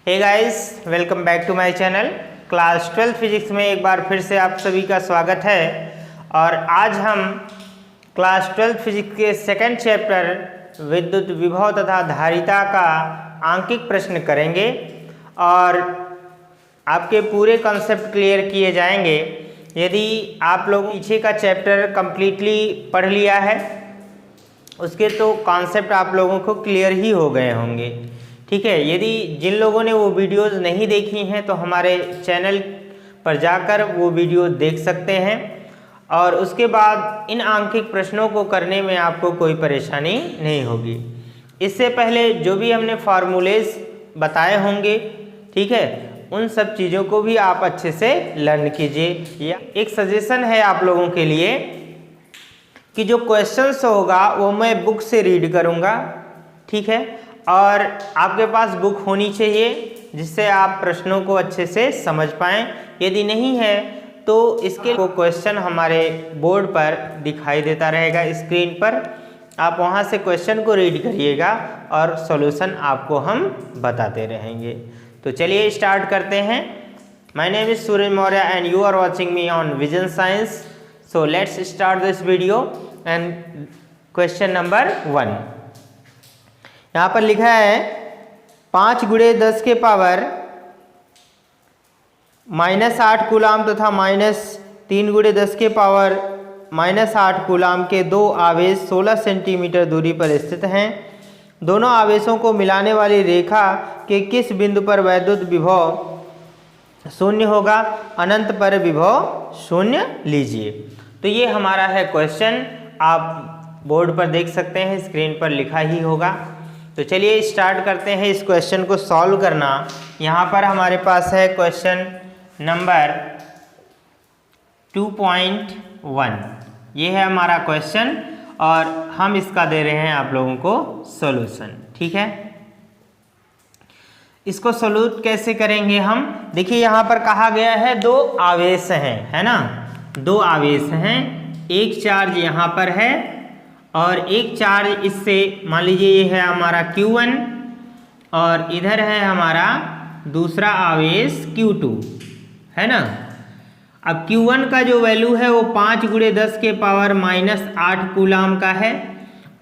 Hey guys, welcome back to my channel. Class 12 physics में एक बार फिर से आप सभी का स्वागत है। और आज हम क्लास 12 फिजिक्स के सेकंड चैप्टर विद्युत विभव तथा धारिता का आंकिक प्रश्न करेंगे और आपके पूरे कॉन्सेप्ट क्लियर किए जाएंगे। यदि आप लोग पीछे का चैप्टर कंप्लीटली पढ़ लिया है उसके तो कॉन्सेप्ट आप लोगों को क्लियर ही हो गए होंगे, ठीक है। यदि जिन लोगों ने वो वीडियोस नहीं देखी हैं तो हमारे चैनल पर जाकर वो वीडियो देख सकते हैं और उसके बाद इन आंकिक प्रश्नों को करने में आपको कोई परेशानी नहीं होगी। इससे पहले जो भी हमने फार्मूलेज बताए होंगे, ठीक है, उन सब चीज़ों को भी आप अच्छे से लर्न कीजिए। या एक सजेशन है आप लोगों के लिए कि जो क्वेश्चंस होगा वो मैं बुक से रीड करूँगा, ठीक है, और आपके पास बुक होनी चाहिए जिससे आप प्रश्नों को अच्छे से समझ पाएँ। यदि नहीं है तो इसके क्वेश्चन हमारे बोर्ड पर दिखाई देता रहेगा स्क्रीन पर, आप वहां से क्वेश्चन को रीड करिएगा और सॉल्यूशन आपको हम बताते रहेंगे। तो चलिए स्टार्ट करते हैं। My name is Suraj Maurya and you are watching me on Vision Science. So let's start this video and question number 1 यहाँ पर लिखा है 5 × 10 के पावर -8 कूलाम तथा -3 × 10 के पावर -8 कूलाम के दो आवेश 16 सेंटीमीटर दूरी पर स्थित हैं। दोनों आवेशों को मिलाने वाली रेखा के किस बिंदु पर वैद्युत विभव शून्य होगा? अनंत पर विभव शून्य लीजिए। तो ये हमारा है क्वेश्चन, आप बोर्ड पर देख सकते हैं, स्क्रीन पर लिखा ही होगा। तो चलिए स्टार्ट करते हैं इस क्वेश्चन को सॉल्व करना। यहाँ पर हमारे पास है क्वेश्चन नंबर 2.1, ये है हमारा क्वेश्चन और हम इसका दे रहे हैं आप लोगों को सॉल्यूशन, ठीक है। इसको सॉल्यूट कैसे करेंगे हम? देखिए यहाँ पर कहा गया है दो आवेश हैं, है ना, दो आवेश हैं, एक चार्ज यहाँ पर है और एक चार्ज इससे मान लीजिए ये है हमारा Q1 और इधर है हमारा दूसरा आवेश Q2, है ना। अब Q1 का जो वैल्यू है वो 5 × 10 के पावर -8 कूलाम का है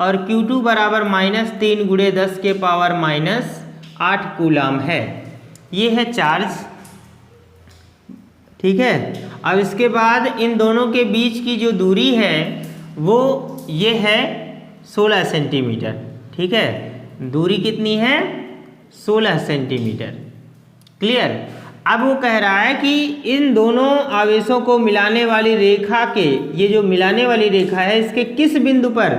और Q2 बराबर -3 × 10 के पावर -8 कूलाम है। ये है चार्ज, ठीक है। अब इसके बाद इन दोनों के बीच की जो दूरी है वो ये है 16 सेंटीमीटर, ठीक है। दूरी कितनी है? 16 सेंटीमीटर, क्लियर। अब वो कह रहा है कि इन दोनों आवेशों को मिलाने वाली रेखा के, ये जो मिलाने वाली रेखा है इसके किस बिंदु पर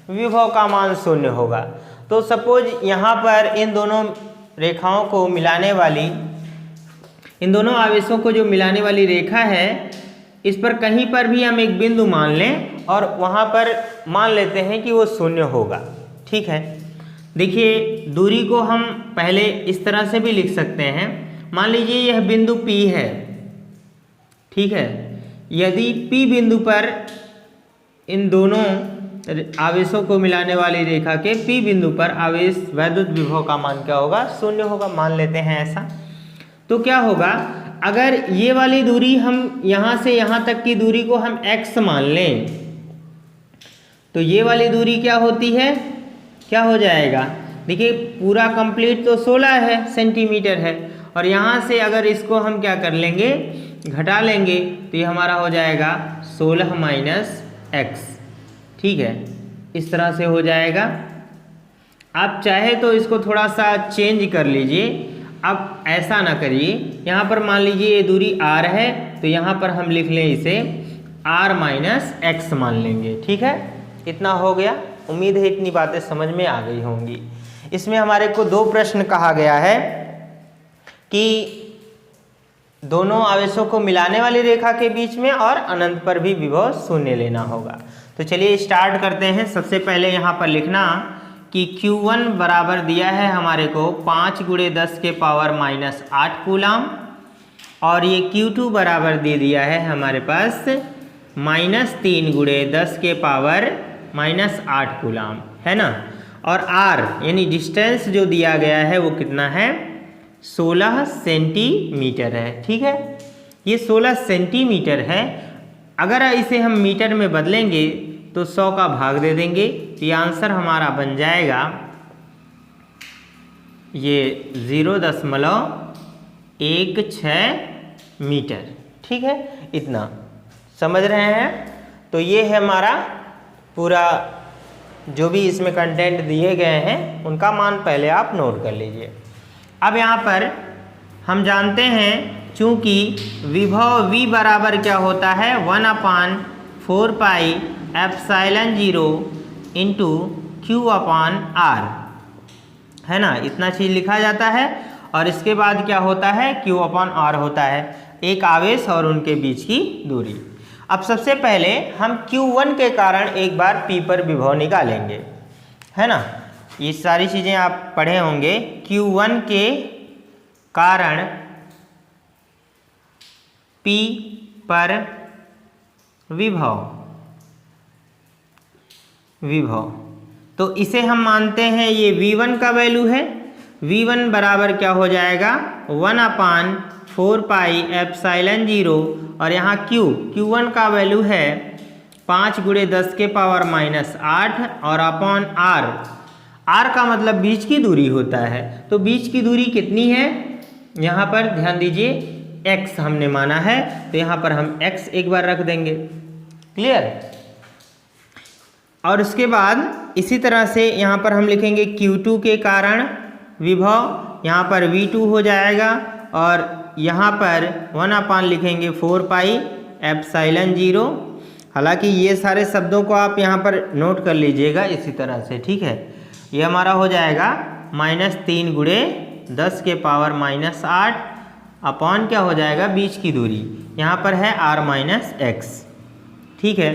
विभव का मान शून्य होगा। तो सपोज यहाँ पर इन दोनों रेखाओं को मिलाने वाली, इन दोनों आवेशों को जो मिलाने वाली रेखा है इस पर कहीं पर भी हम एक बिंदु मान लें और वहाँ पर मान लेते हैं कि वो शून्य होगा, ठीक है। देखिए दूरी को हम पहले इस तरह से भी लिख सकते हैं। मान लीजिए यह बिंदु P है, ठीक है। यदि P बिंदु पर इन दोनों आवेशों को मिलाने वाली रेखा के P बिंदु पर आवेश वैद्युत विभव का मान क्या होगा? शून्य होगा, मान लेते हैं ऐसा। तो क्या होगा अगर ये वाली दूरी हम यहाँ से यहाँ तक की दूरी को हम x मान लें तो ये वाली दूरी क्या होती है, क्या हो जाएगा? देखिए पूरा कंप्लीट तो 16 है सेंटीमीटर है और यहाँ से अगर इसको हम क्या कर लेंगे, घटा लेंगे तो ये हमारा हो जाएगा 16 - x, ठीक है। इस तरह से हो जाएगा। आप चाहे तो इसको थोड़ा सा चेंज कर लीजिए। अब ऐसा ना करिए, यहाँ पर मान लीजिए ये दूरी r है तो यहाँ पर हम लिख लें इसे r - x मान लेंगे, ठीक है। इतना हो गया। उम्मीद है इतनी बातें समझ में आ गई होंगी। इसमें हमारे को दो प्रश्न कहा गया है कि दोनों आवेशों को मिलाने वाली रेखा के बीच में और अनंत पर भी विभव शून्य लेना होगा। तो चलिए स्टार्ट करते हैं। सबसे पहले यहाँ पर लिखना कि Q1 बराबर दिया है हमारे को 5 × 10 के पावर -8 कूलाम और ये Q2 बराबर दे दिया है हमारे पास -3 × 10 के पावर -8 कूलाम, है ना। और R यानी डिस्टेंस जो दिया गया है वो कितना है? 16 सेंटीमीटर है। ठीक है, ये 16 सेंटीमीटर है। अगर इसे हम मीटर में बदलेंगे तो 100 का भाग दे देंगे, तो ये आंसर हमारा बन जाएगा ये 0.16 मीटर। ठीक है, इतना समझ रहे हैं। तो ये है हमारा पूरा जो भी इसमें कंटेंट दिए गए हैं उनका मान पहले आप नोट कर लीजिए। अब यहाँ पर हम जानते हैं चूँकि विभव v बराबर क्या होता है 1/4 पाई एप्सिलॉन 0 इंटू Q/R, है ना, इतना चीज़ लिखा जाता है। और इसके बाद क्या होता है Q/R होता है, एक आवेश और उनके बीच की दूरी। अब सबसे पहले हम Q1 के कारण एक बार P पर विभव निकालेंगे, है ना। ये सारी चीज़ें आप पढ़े होंगे। Q1 के कारण P पर विभव तो इसे हम मानते हैं ये V1 का वैल्यू है। V1 बराबर क्या हो जाएगा 1/4 पाई एप्सिलॉन 0 और यहाँ Q1 का वैल्यू है 5 × 10⁻⁻8 और अपॉन R का मतलब बीच की दूरी होता है। तो बीच की दूरी कितनी है, यहाँ पर ध्यान दीजिए x हमने माना है, तो यहाँ पर हम x एक बार रख देंगे। क्लियर। और उसके बाद इसी तरह से यहाँ पर हम लिखेंगे Q2 के कारण विभव, यहाँ पर V2 हो जाएगा और यहाँ पर 1/4 लिखेंगे 4 पाई एप्सिलॉन 0। हालांकि ये सारे शब्दों को आप यहाँ पर नोट कर लीजिएगा इसी तरह से। ठीक है, ये हमारा हो जाएगा -3 × 10⁻⁻8 अपॉन क्या हो जाएगा बीच की दूरी, यहाँ पर है R-X। ठीक है,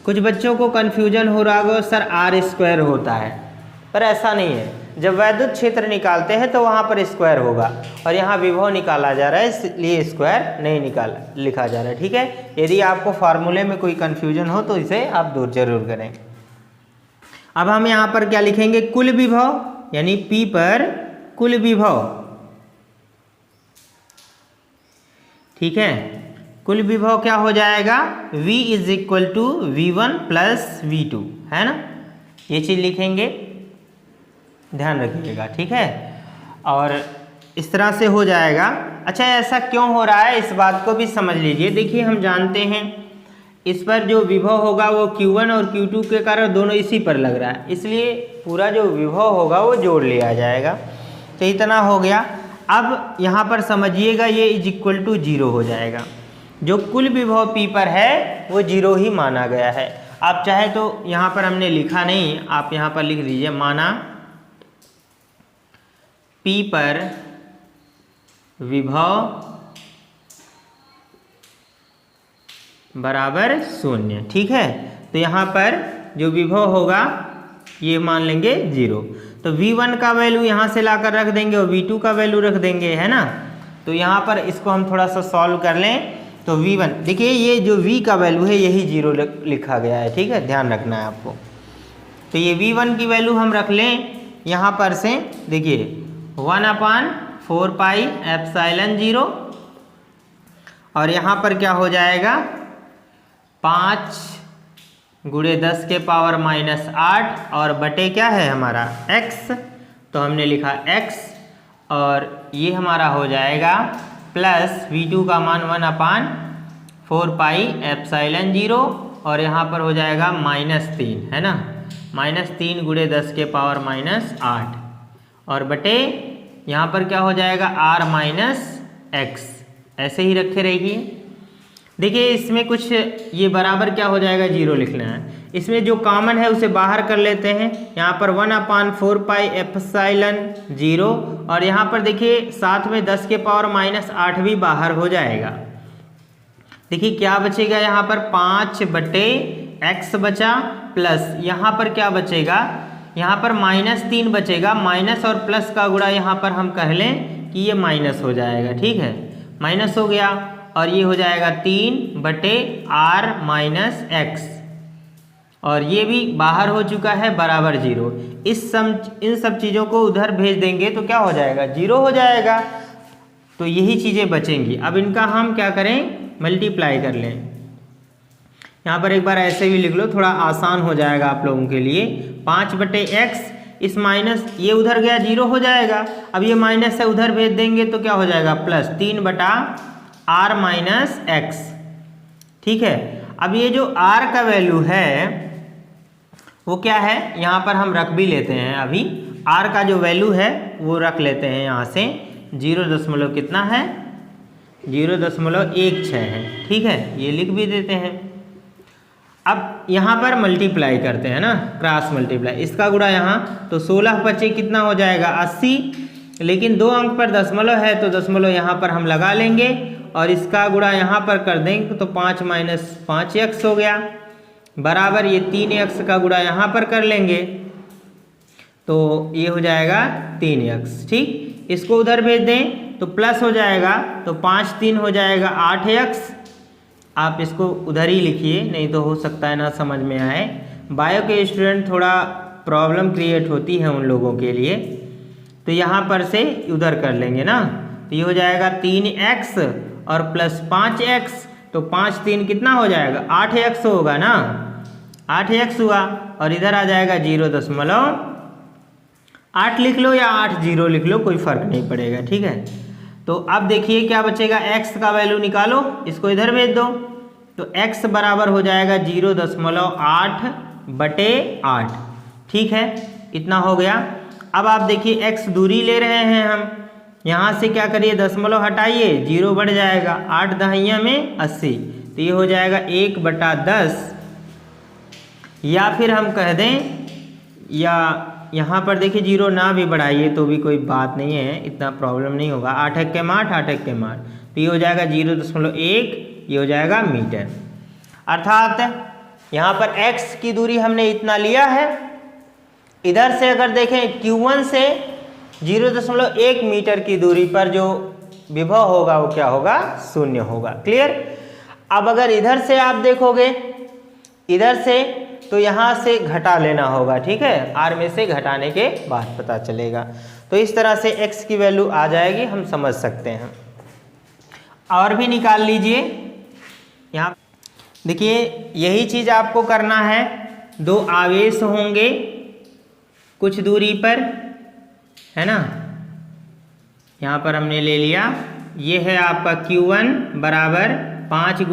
कुछ बच्चों को कन्फ्यूजन हो रहा होगा सर R² होता है, पर ऐसा नहीं है। जब वैद्युत क्षेत्र निकालते हैं तो वहाँ पर स्क्वायर होगा और यहाँ विभव निकाला जा रहा है, इसलिए स्क्वायर नहीं लिखा जा रहा है। ठीक है, यदि आपको फार्मूले में कोई कन्फ्यूजन हो तो इसे आप दूर जरूर करें। अब हम यहाँ पर क्या लिखेंगे कुल विभव, यानी P पर कुल विभव। ठीक है, कुल विभव क्या हो जाएगा V = V1 + V2, है ना, ये चीज़ लिखेंगे, ध्यान रखिएगा। ठीक है, और इस तरह से हो जाएगा। अच्छा, ऐसा क्यों हो रहा है इस बात को भी समझ लीजिए। देखिए हम जानते हैं इस पर जो विभव होगा वो Q1 और Q2 के कारण दोनों इसी पर लग रहा है, इसलिए पूरा जो विभव होगा वो जोड़ लिया जाएगा। तो इतना हो गया। अब यहाँ पर समझिएगा ये = 0 हो जाएगा। जो कुल विभव P पर है वो 0 ही माना गया है। आप चाहे तो यहाँ पर हमने लिखा नहीं, आप यहाँ पर लिख दीजिए माना P पर विभव बराबर 0। ठीक है, तो यहाँ पर जो विभव होगा ये मान लेंगे 0। तो V1 का वैल्यू यहाँ से लाकर रख देंगे और V2 का वैल्यू रख देंगे, है ना। तो यहाँ पर इसको हम थोड़ा सा सॉल्व कर लें तो V1, देखिए ये जो V का वैल्यू है यही 0 लिखा गया है। ठीक है, ध्यान रखना है आपको। तो ये V1 की वैल्यू हम रख लें यहाँ पर से, देखिए 1/4 पाई एप्सिलॉन 0 और यहाँ पर क्या हो जाएगा 5 × 10⁻⁻8 और बटे क्या है हमारा x, तो हमने लिखा x और ये हमारा हो जाएगा प्लस V2 का मान 1/4 पाई एप्सिलॉन 0 और यहाँ पर हो जाएगा -3, है ना, -3 × 10⁻⁻8 और बटे यहाँ पर क्या हो जाएगा R-X। ऐसे ही रखे रहिए। देखिए इसमें कुछ ये बराबर क्या हो जाएगा 0 लिखना है। इसमें जो कॉमन है उसे बाहर कर लेते हैं। यहाँ पर 1/4 पाई एप्सिलॉन 0 और यहाँ पर देखिए साथ में 10⁻⁻8 भी बाहर हो जाएगा। देखिए क्या बचेगा, यहाँ पर 5/x बचा प्लस यहाँ पर क्या बचेगा, यहाँ पर -3 बचेगा। माइनस और प्लस का गुणा यहाँ पर हम कह लें कि ये माइनस हो जाएगा। ठीक है, माइनस हो गया और ये हो जाएगा 3/R-X, और ये भी बाहर हो चुका है बराबर 0। इन सब चीज़ों को उधर भेज देंगे तो क्या हो जाएगा, 0 हो जाएगा। तो यही चीज़ें बचेंगी। अब इनका हम क्या करें, मल्टीप्लाई कर लें। यहाँ पर एक बार ऐसे भी लिख लो, थोड़ा आसान हो जाएगा आप लोगों के लिए। 5/x, इस माइनस ये उधर गया 0 हो जाएगा। अब ये माइनस है उधर भेज देंगे तो क्या हो जाएगा, प्लस 3/r माइनस x। ठीक है। अब ये जो r का वैल्यू है वो क्या है, यहाँ पर हम रख भी लेते हैं। अभी r का जो वैल्यू है वो रख लेते हैं यहाँ से। 0 कितना है, 0.16 है। ठीक है, ये लिख भी देते हैं। अब यहाँ पर मल्टीप्लाई करते हैं ना, क्रॉस मल्टीप्लाई, इसका गुणा यहाँ, तो 16 कितना हो जाएगा, 80। लेकिन 2 अंक पर दशमलव है तो दशमलव यहाँ पर हम लगा लेंगे और इसका गुणा यहाँ पर कर देंगे तो 5 - 5x हो गया, बराबर ये 3x का गुणा यहाँ पर कर लेंगे तो ये हो जाएगा 3x। ठीक, इसको उधर भेज दें तो प्लस हो जाएगा, तो 5 3 हो जाएगा 8x। आप इसको उधर ही लिखिए, नहीं तो हो सकता है ना समझ में आए। बायो के स्टूडेंट थोड़ा प्रॉब्लम क्रिएट होती है उन लोगों के लिए, तो यहाँ पर से उधर कर लेंगे ना, तो ये हो जाएगा 3x और प्लस 5x, तो 5 3 कितना हो जाएगा, 8x होगा ना, 8x हुआ। और इधर आ जाएगा 0.8 लिख लो या 80 लिख लो, कोई फर्क नहीं पड़ेगा। ठीक है, तो अब देखिए क्या बचेगा, x का वैल्यू निकालो, इसको इधर भेज दो, तो x बराबर हो जाएगा 0.8/8। ठीक है, इतना हो गया। अब आप देखिए x दूरी ले रहे हैं हम, यहाँ से क्या करिए, दशमलव हटाइए, 0 बढ़ जाएगा, 8 दहिया में 80, तो ये हो जाएगा 1/10। या फिर हम कह दें, या यहाँ पर देखिए 0 ना भी बढ़ाइए तो भी कोई बात नहीं है, इतना प्रॉब्लम नहीं होगा। 8 × 8 8 × 8, तो ये हो जाएगा 0.1, ये हो जाएगा मीटर। अर्थात यहाँ पर x की दूरी हमने इतना लिया है। इधर से अगर देखें Q1 से 0.1 मीटर की दूरी पर जो विभव होगा वो क्या होगा, 0 होगा। क्लियर। अब अगर इधर से आप देखोगे, इधर से, तो यहाँ से घटा लेना होगा। ठीक है, r में से घटाने के बाद पता चलेगा। तो इस तरह से x की वैल्यू आ जाएगी, हम समझ सकते हैं। और भी निकाल लीजिए। यहाँ देखिए यही चीज़ आपको करना है। 2 आवेश होंगे कुछ दूरी पर, है ना, यहाँ पर हमने ले लिया। ये है आपका Q1 बराबर 5 ×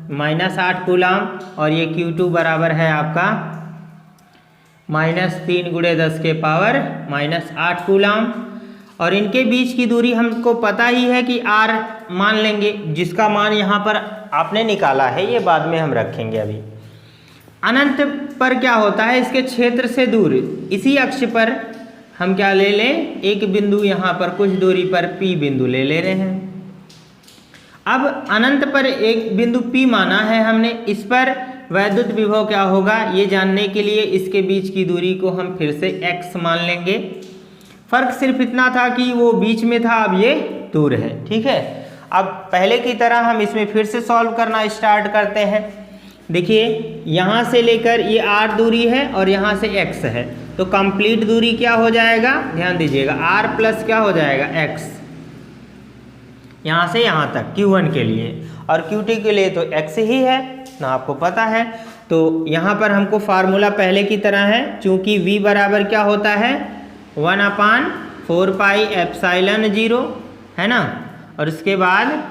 10⁻⁻8 कूलाम, और ये Q2 बराबर है आपका -3 × 10⁻⁻8 कूलाम। और इनके बीच की दूरी हमको पता ही है कि r मान लेंगे, जिसका मान यहाँ पर आपने निकाला है, ये बाद में हम रखेंगे। अभी अनंत पर क्या होता है, इसके क्षेत्र से दूर इसी अक्ष पर हम क्या ले लें, एक बिंदु यहाँ पर कुछ दूरी पर P बिंदु ले रहे हैं। अब अनंत पर एक बिंदु P माना है हमने, इस पर वैद्युत विभव क्या होगा ये जानने के लिए इसके बीच की दूरी को हम फिर से x मान लेंगे। फर्क सिर्फ इतना था कि वो बीच में था, अब ये दूर है। ठीक है, अब पहले की तरह हम इसमें फिर से सॉल्व करना स्टार्ट करते हैं। देखिए यहाँ से लेकर ये r दूरी है और यहाँ से x है, तो कंप्लीट दूरी क्या हो जाएगा, ध्यान दीजिएगा, r प्लस क्या हो जाएगा, x, यहाँ से यहाँ तक Q1 के लिए, और Q2 के लिए तो x ही है ना, आपको पता है। तो यहाँ पर हमको फार्मूला पहले की तरह है, चूँकि v बराबर क्या होता है, 1/4πε0, है ना, और उसके बाद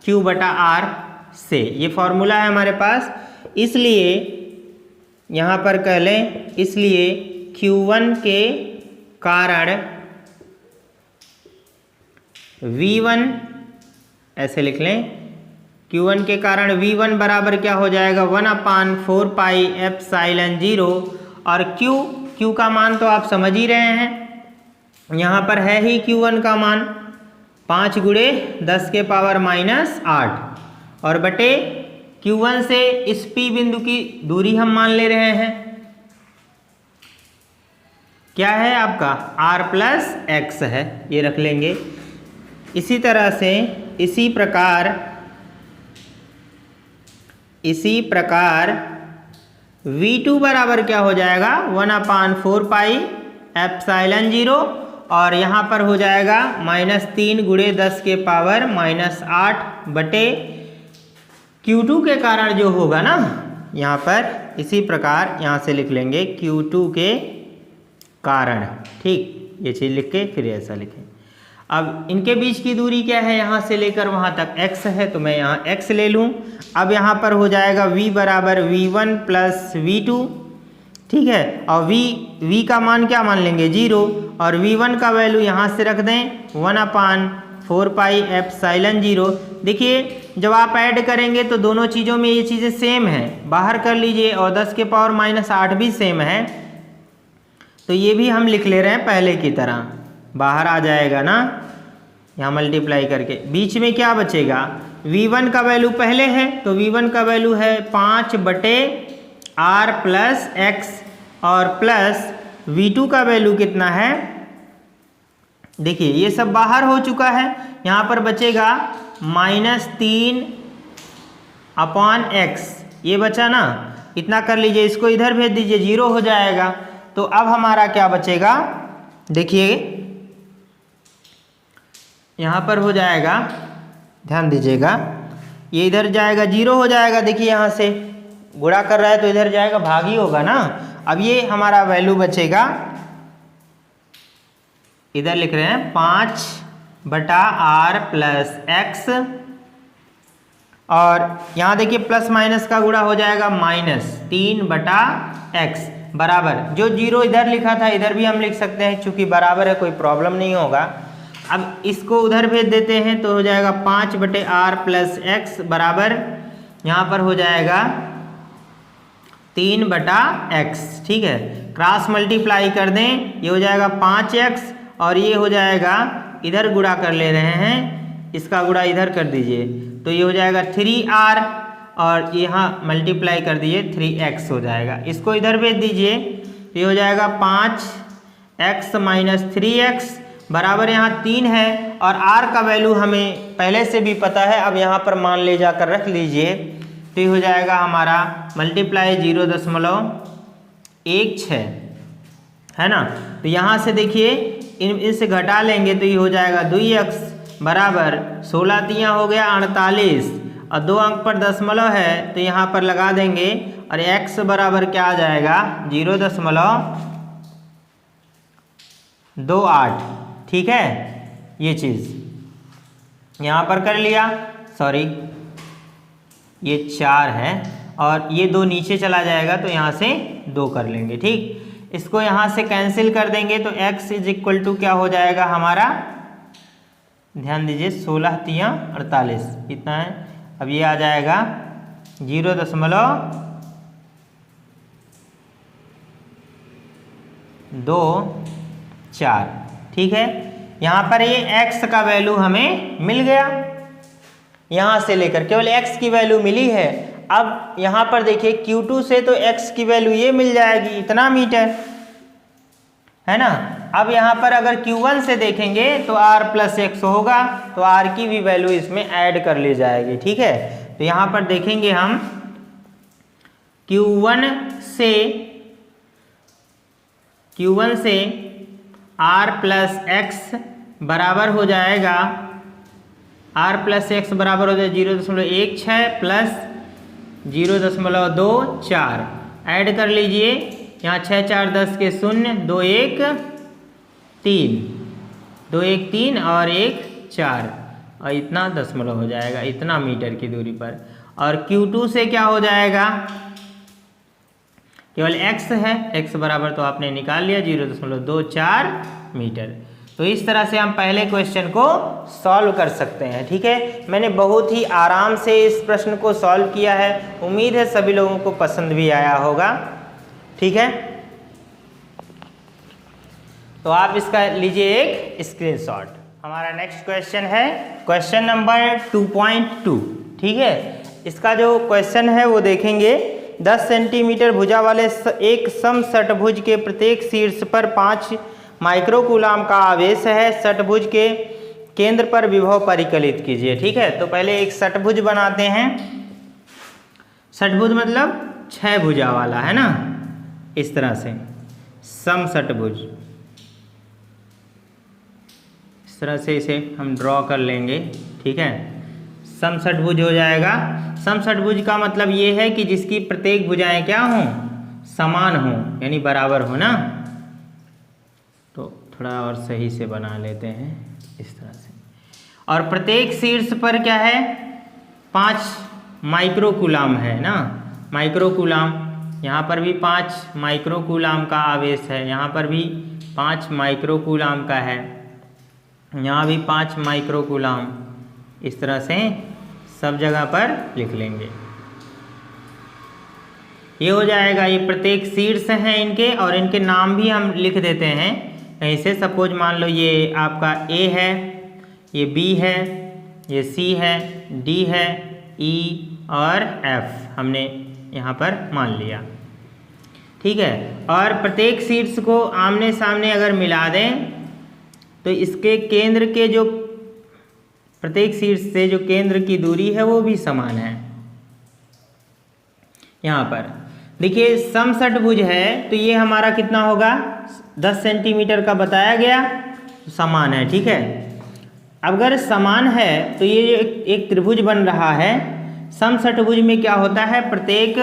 Q/r से, ये फॉर्मूला है हमारे पास। इसलिए यहाँ पर कह लें, इसलिए Q1 के कारण V1, ऐसे लिख लें, Q1 के कारण V1 बराबर क्या हो जाएगा, 1/4πε0, और Q का मान तो आप समझ ही रहे हैं, यहाँ पर है ही Q1 का मान 5 × 10⁻⁻8, और बटे Q1 से इस P बिंदु की दूरी हम मान ले रहे हैं, क्या है आपका r + x है, ये रख लेंगे। इसी तरह से इसी प्रकार V2 बराबर क्या हो जाएगा 1/4 पाई एप्सिलॉन 0 और यहाँ पर हो जाएगा -3 × 10 के पावर -8 बटे Q2 के कारण जो होगा ना यहाँ पर इसी प्रकार यहाँ से लिख लेंगे Q2 के कारण। ठीक, ये चीज़ लिख के फिर ऐसा लिखें। अब इनके बीच की दूरी क्या है, यहाँ से लेकर वहाँ तक x है, तो मैं यहाँ x ले लूँ। अब यहाँ पर हो जाएगा v बराबर v1 प्लस v2। ठीक है, और v का मान क्या मान लेंगे 0 और v1 का वैल्यू यहाँ से रख दें 1/4 पाई एप्सिलॉन 0। देखिए जब आप ऐड करेंगे तो दोनों चीज़ों में ये चीज़ें सेम हैं, बाहर कर लीजिए और 10 के पावर -8 भी सेम है, तो ये भी हम लिख ले रहे हैं पहले की तरह, बाहर आ जाएगा ना यहाँ मल्टीप्लाई करके। बीच में क्या बचेगा, v1 का वैल्यू पहले है तो v1 का वैल्यू है 5 बटे r प्लस x और प्लस v2 का वैल्यू कितना है, देखिए ये सब बाहर हो चुका है, यहाँ पर बचेगा -3/x, ये बचा ना, इतना कर लीजिए, इसको इधर भेज दीजिए 0 हो जाएगा। तो अब हमारा क्या बचेगा, देखिए यहाँ पर हो जाएगा, ध्यान दीजिएगा, ये इधर जाएगा 0 हो जाएगा। देखिए यहाँ से गुणा कर रहा है तो इधर जाएगा, भाग ही होगा ना। अब ये हमारा वैल्यू बचेगा, इधर लिख रहे हैं 5/r प्लस x और यहाँ देखिए प्लस माइनस का गुणा हो जाएगा -3/x बराबर, जो 0 इधर लिखा था इधर भी हम लिख सकते हैं, चूंकि बराबर है कोई प्रॉब्लम नहीं होगा। अब इसको उधर भेज देते हैं तो हो जाएगा 5/r प्लस x बराबर, यहाँ पर हो जाएगा 3/x। ठीक है, क्रॉस मल्टीप्लाई कर दें, ये हो जाएगा 5x और ये हो जाएगा, इधर गुणा कर ले रहे हैं, इसका गुणा इधर कर दीजिए तो ये हो जाएगा 3r और यहाँ मल्टीप्लाई कर दीजिए 3x हो जाएगा, इसको इधर भेज दीजिए तो ये हो जाएगा 5x - 3x बराबर, यहाँ 3 है और r का वैल्यू हमें पहले से भी पता है, अब यहाँ पर मान ले जाकर रख लीजिए तो ये हो जाएगा हमारा मल्टीप्लाई 0.16 है ना। तो यहाँ से देखिए इनसे घटा लेंगे तो ये हो जाएगा 2x बराबर 16 तियाँ हो गया 48 और 2 अंक पर दशमलव है तो यहाँ पर लगा देंगे और x बराबर क्या आ जाएगा 0.28। ठीक है, ये चीज़ यहाँ पर कर लिया, सॉरी ये 4 है और ये 2 नीचे चला जाएगा तो यहाँ से 2 कर लेंगे। ठीक, इसको यहाँ से कैंसिल कर देंगे तो x = क्या हो जाएगा हमारा, ध्यान दीजिए 16 तियाँ 48 इतना है। अब ये आ जाएगा 0.24। ठीक है, यहाँ पर ये x का वैल्यू हमें मिल गया, यहाँ से लेकर केवल x की वैल्यू मिली है। अब यहाँ पर देखिए Q2 से तो x की वैल्यू ये मिल जाएगी, इतना मीटर है ना। अब यहाँ पर अगर Q1 से देखेंगे तो r प्लस x होगा तो r की भी वैल्यू इसमें ऐड कर ली जाएगी। ठीक है, तो यहाँ पर देखेंगे हम Q1 से r प्लस x बराबर हो जाएगा, r प्लस x बराबर हो जाएगा 0.16 प्लस 0.24, ऐड कर लीजिए, यहाँ 6 4 10 के 0, 2 1 3, 2 1 3 और 1 4 और इतना दशमलव हो जाएगा, इतना मीटर की दूरी पर। और Q2 से क्या हो जाएगा, केवल x है, x बराबर तो आपने निकाल लिया 0.24 मीटर। तो इस तरह से हम पहले क्वेश्चन को सॉल्व कर सकते हैं। ठीक है, मैंने बहुत ही आराम से इस प्रश्न को सॉल्व किया है, उम्मीद है सभी लोगों को पसंद भी आया होगा। ठीक है, तो आप इसका लीजिए एक स्क्रीनशॉट। हमारा नेक्स्ट क्वेश्चन है क्वेश्चन नंबर 2.2। ठीक है, इसका जो क्वेश्चन है वो देखेंगे। 10 सेंटीमीटर भुजा वाले एक समषटभुज के प्रत्येक शीर्ष पर 5 माइक्रोकूलाम का आवेश है। षटभुज के केंद्र पर विभव परिकलित कीजिए। ठीक है, तो पहले एक षटभुज बनाते हैं। षटभुज मतलब 6 भुजा वाला, है ना, इस तरह से समषटभुज, इस तरह से इसे हम ड्रॉ कर लेंगे। ठीक है, समषटभुज हो जाएगा। समषटभुज का मतलब ये है कि जिसकी प्रत्येक भुजाएं क्या हों, समान हों, यानी बराबर हो ना। तो थोड़ा और सही से बना लेते हैं इस तरह से। और प्रत्येक शीर्ष पर क्या है, 5 माइक्रोकूलाम है ना, माइक्रोकूलाम। यहाँ पर भी 5 माइक्रोकूलाम का आवेश है, यहाँ पर भी 5 माइक्रोकूलाम का है, यहाँ भी 5 माइक्रोकूलाम। इस तरह से सब जगह पर लिख लेंगे। ये हो जाएगा, ये प्रत्येक शीर्ष हैं इनके, और इनके नाम भी हम लिख देते हैं कहीं से। सपोज मान लो ये आपका A है, ये B है, ये C है, D है, E और F हमने यहाँ पर मान लिया। ठीक है, और प्रत्येक शीर्ष को आमने सामने अगर मिला दें तो इसके केंद्र के जो प्रत्येक शीर्ष से जो केंद्र की दूरी है वो भी समान है। यहाँ पर देखिए समषटभुज है तो ये हमारा कितना होगा, 10 सेंटीमीटर का बताया गया, समान है। ठीक है, अगर समान है तो ये जो एक त्रिभुज बन रहा है, समषटभुज में क्या होता है, प्रत्येक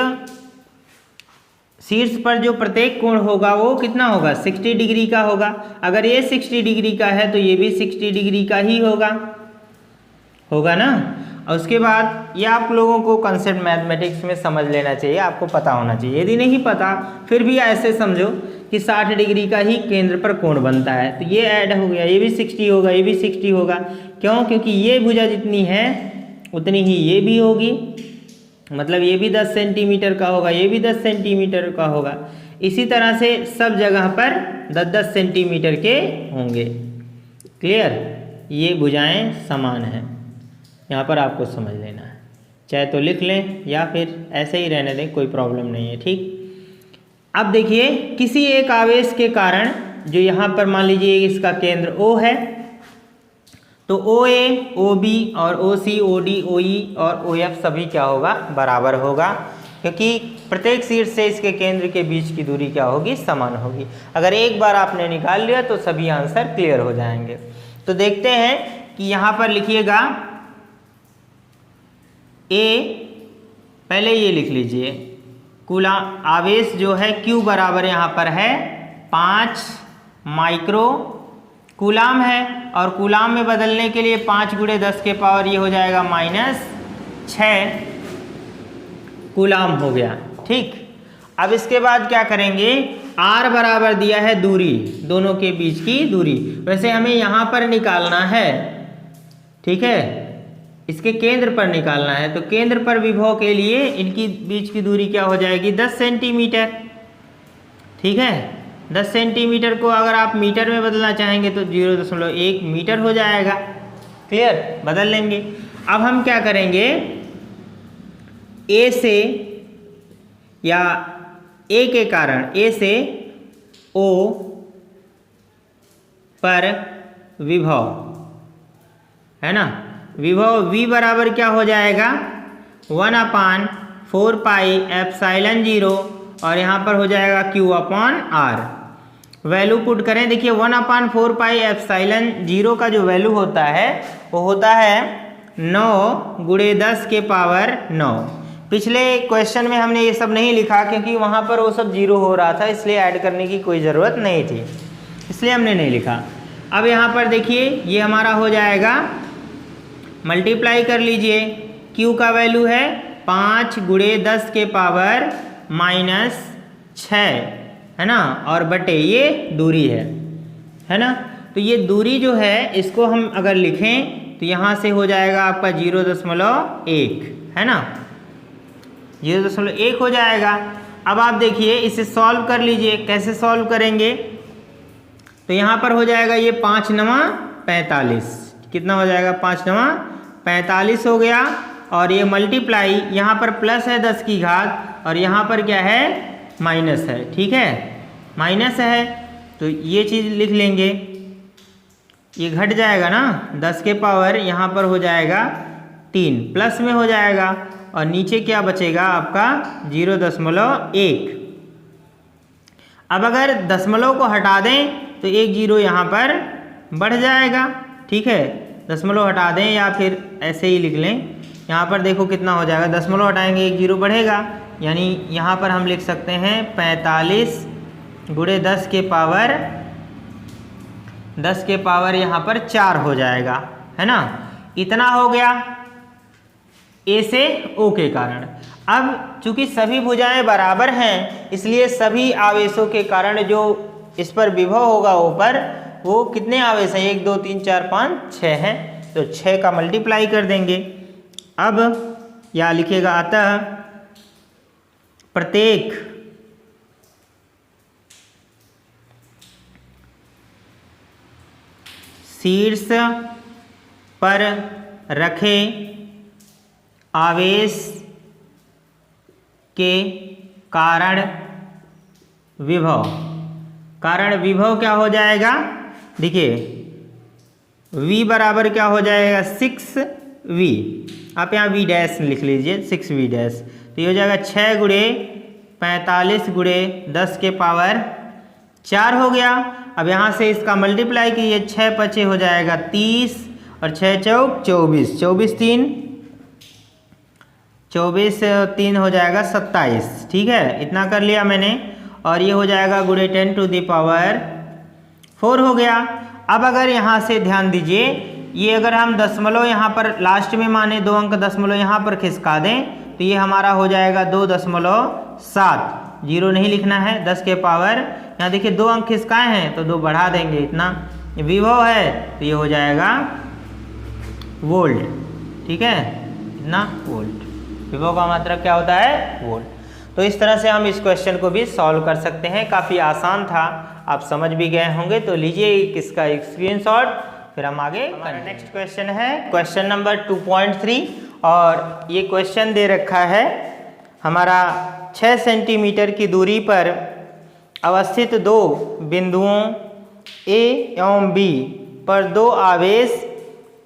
शीर्ष पर जो प्रत्येक कोण होगा वो कितना होगा, 60 डिग्री का होगा। अगर ये 60 डिग्री का है तो ये भी 60 डिग्री का ही होगा ना। और उसके बाद ये आप लोगों को कंसेप्ट मैथमेटिक्स में समझ लेना चाहिए, आपको पता होना चाहिए। यदि नहीं पता फिर भी ऐसे समझो कि 60 डिग्री का ही केंद्र पर कोण बनता है, तो ये ऐड हो गया, ये भी 60 होगा, ये भी 60 होगा। क्यों, क्योंकि ये भुजा जितनी है उतनी ही ये भी होगी, मतलब ये भी 10 सेंटीमीटर का होगा, ये भी 10 सेंटीमीटर का होगा। इसी तरह से सब जगह पर 10-10 सेंटीमीटर के होंगे। क्लियर, ये भुजाएं समान हैं, यहाँ पर आपको समझ लेना है। चाहे तो लिख लें या फिर ऐसे ही रहने दें, कोई प्रॉब्लम नहीं है। ठीक, अब देखिए किसी एक आवेश के कारण जो यहाँ पर मान लीजिए इसका केंद्र O है, तो OA, OB और OC, OD, OE और OF सभी क्या होगा, बराबर होगा, क्योंकि प्रत्येक शीर्ष से इसके केंद्र के बीच की दूरी क्या होगी, समान होगी। अगर एक बार आपने निकाल लिया तो सभी आंसर क्लियर हो जाएंगे। तो देखते हैं कि यहाँ पर लिखिएगा A, पहले ये लिख लीजिए, कूलाम आवेश जो है Q बराबर यहाँ पर है 5 माइक्रो कूलाम है, और कूलाम में बदलने के लिए 5 × 10 के पावर ये हो जाएगा -6 कूलाम हो गया। ठीक, अब इसके बाद क्या करेंगे, R बराबर दिया है दूरी, दोनों के बीच की दूरी। वैसे हमें यहाँ पर निकालना है, ठीक है, इसके केंद्र पर निकालना है, तो केंद्र पर विभव के लिए इनकी बीच की दूरी क्या हो जाएगी, 10 सेंटीमीटर। ठीक है, 10 सेंटीमीटर को अगर आप मीटर में बदलना चाहेंगे तो 0.1 मीटर हो जाएगा। क्लियर, बदल लेंगे। अब हम क्या करेंगे, A से या A के कारण A से O पर विभव है ना, विभव V बराबर क्या हो जाएगा, 1/4 पाई एप्सिलॉन 0, और यहाँ पर हो जाएगा Q/R। वैल्यू पुट करें, देखिए 1/4 पाई एप्सिलॉन 0 का जो वैल्यू होता है वो होता है 9 × 10 के पावर 9। पिछले क्वेश्चन में हमने ये सब नहीं लिखा क्योंकि वहाँ पर वो सब 0 हो रहा था, इसलिए ऐड करने की कोई ज़रूरत नहीं थी, इसलिए हमने नहीं लिखा। अब यहाँ पर देखिए ये हमारा हो जाएगा, मल्टीप्लाई कर लीजिए, Q का वैल्यू है 5 × 10 के पावर -6 है ना, और बटे ये दूरी है ना। तो ये दूरी जो है इसको हम अगर लिखें तो यहाँ से हो जाएगा आपका 0.1 है ना, 0.1 हो जाएगा। अब आप देखिए इसे सॉल्व कर लीजिए, कैसे सॉल्व करेंगे, तो यहाँ पर हो जाएगा ये 5 × 9 = 45, कितना हो जाएगा, 5 × 9 = 45 हो गया, और ये मल्टीप्लाई, यहाँ पर प्लस है 10 की घात और यहाँ पर क्या है, माइनस है। ठीक है, माइनस है तो ये चीज़ लिख लेंगे, ये घट जाएगा ना, 10 के पावर यहाँ पर हो जाएगा 3, प्लस में हो जाएगा, और नीचे क्या बचेगा आपका 0.1। अब अगर दशमलव को हटा दें तो एक जीरो यहाँ पर बढ़ जाएगा, ठीक है। दशमलव हटा दें या फिर ऐसे ही लिख लें, यहाँ पर देखो कितना हो जाएगा, दशमलव हटाएंगे एक जीरो बढ़ेगा, यानी यहाँ पर हम लिख सकते हैं 45 गुणे 10 के पावर यहाँ पर 4 हो जाएगा, है ना। इतना हो गया ए से ओ के कारण। अब चूंकि सभी भुजाएं बराबर हैं, इसलिए सभी आवेशों के कारण जो इस पर विभव होगा ऊपर, वो कितने आवेश हैं, 1 2 3 4 5 6 हैं, तो 6 का मल्टीप्लाई कर देंगे। अब या लिखेगा अतः प्रत्येक शीर्ष पर रखे आवेश के कारण विभव क्या हो जाएगा, देखिए v बराबर क्या हो जाएगा 6v, आप यहाँ v डैश लिख लीजिए 6v डैश, तो ये हो जाएगा 6 गुणे 45 गुणे 10 के पावर 4 हो गया। अब यहाँ से इसका मल्टीप्लाई कीजिए, 6 पचे हो जाएगा 30 और 6 चौक 24, 24 3 हो जाएगा 27, ठीक है। इतना कर लिया मैंने, और ये हो जाएगा गुणे 10 टू द पावर 4 हो गया। अब अगर यहाँ से ध्यान दीजिए, ये अगर हम दशमलव यहाँ पर लास्ट में माने 2 अंक दशमलव यहाँ पर खिसका दें, तो ये हमारा हो जाएगा 2.7, जीरो नहीं लिखना है, 10 के पावर, यहाँ देखिए 2 अंक खिसकाए हैं तो 2 बढ़ा देंगे, इतना विभव है तो ये हो जाएगा वोल्ट, ठीक है, इतना वोल्ट। विभव का मात्रक क्या होता है, वोल्ट। तो इस तरह से हम इस क्वेश्चन को भी सॉल्व कर सकते हैं, काफ़ी आसान था, आप समझ भी गए होंगे। तो लीजिए इसका एक स्क्रीनशॉट, फिर हम आगे। हमारा नेक्स्ट क्वेश्चन है क्वेश्चन नंबर 2.3, और ये क्वेश्चन दे रखा है हमारा 6 सेंटीमीटर की दूरी पर अवस्थित 2 बिंदुओं A एवं B पर 2 आवेश